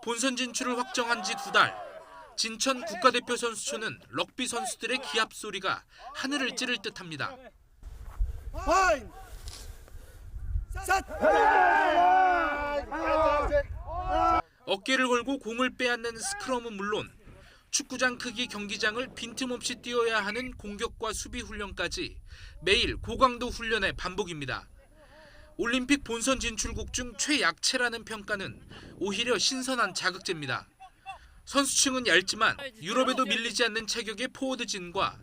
본선 진출을 확정한 지 2달. 진천 국가대표 선수촌은 럭비 선수들의 기합 소리가 하늘을 찌를 듯합니다. 어깨를 걸고 공을 빼앗는 스크럼은 물론 축구장 크기 경기장을 빈틈없이 뛰어야 하는 공격과 수비 훈련까지 매일 고강도 훈련의 반복입니다. 올림픽 본선 진출국 중 최약체라는 평가는 오히려 신선한 자극제입니다. 선수층은 얇지만 유럽에도 밀리지 않는 체격의 포워드진과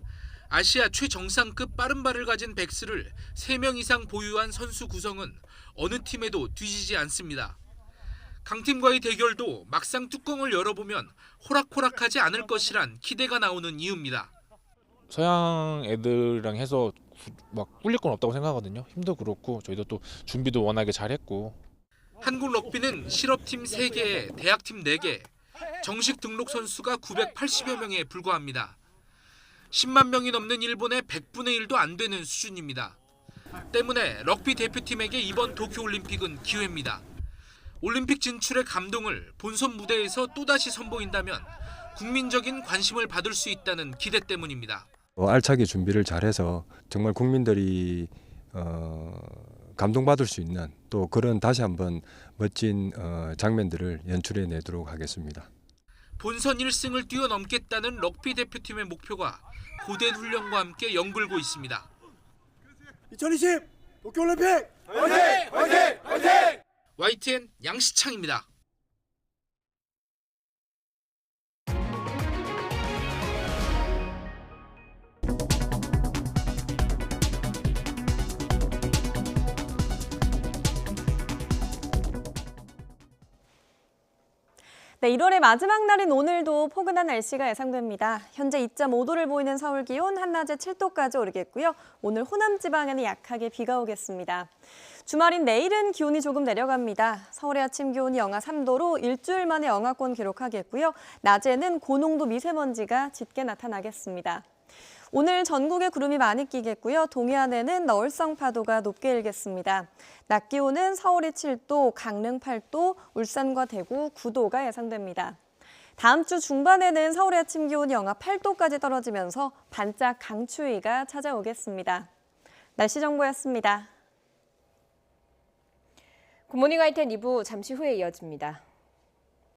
아시아 최정상급 빠른 발을 가진 백스를 3명 이상 보유한 선수 구성은 어느 팀에도 뒤지지 않습니다. 강팀과의 대결도 막상 뚜껑을 열어보면 호락호락하지 않을 것이란 기대가 나오는 이유입니다. 서양 애들이랑 해서 막 꿀릴 건 없다고 생각하거든요. 힘도 그렇고 저희도 또 준비도 워낙에 잘했고. 한국 럭비는 실업팀 3개, 대학팀 4개, 정식 등록 선수가 980여 명에 불과합니다. 10만 명이 넘는 일본의 100분의 1도 안 되는 수준입니다. 때문에 럭비 대표팀에게 이번 도쿄올림픽은 기회입니다. 올림픽 진출의 감동을 본선 무대에서 또다시 선보인다면 국민적인 관심을 받을 수 있다는 기대 때문입니다. 알차게 준비를 잘해서 정말 국민들이 감동받을 수 있는 또 그런 다시 한번 멋진 장면들을 연출해 내도록 하겠습니다. 본선 1승을 뛰어넘겠다는 럭비 대표팀의 목표가 고된 훈련과 함께 연글고 있습니다. 2020 도쿄올림픽 화이팅! 화이팅! 화이팅! YTN 양시창입니다. 네, 1월의 마지막 날인 오늘도 포근한 날씨가 예상됩니다. 현재 2.5도를 보이는 서울 기온 한낮에 7도까지 오르겠고요. 오늘 호남 지방에는 약하게 비가 오겠습니다. 주말인 내일은 기온이 조금 내려갑니다. 서울의 아침 기온이 영하 3도로 일주일 만에 영하권 기록하겠고요. 낮에는 고농도 미세먼지가 짙게 나타나겠습니다. 오늘 전국에 구름이 많이 끼겠고요. 동해안에는 너울성 파도가 높게 일겠습니다. 낮 기온은 서울이 7도, 강릉 8도, 울산과 대구 9도가 예상됩니다. 다음 주 중반에는 서울의 아침 기온이 영하 8도까지 떨어지면서 반짝 강추위가 찾아오겠습니다. 날씨 정보였습니다. 굿모닝 YTN 2부 잠시 후에 이어집니다.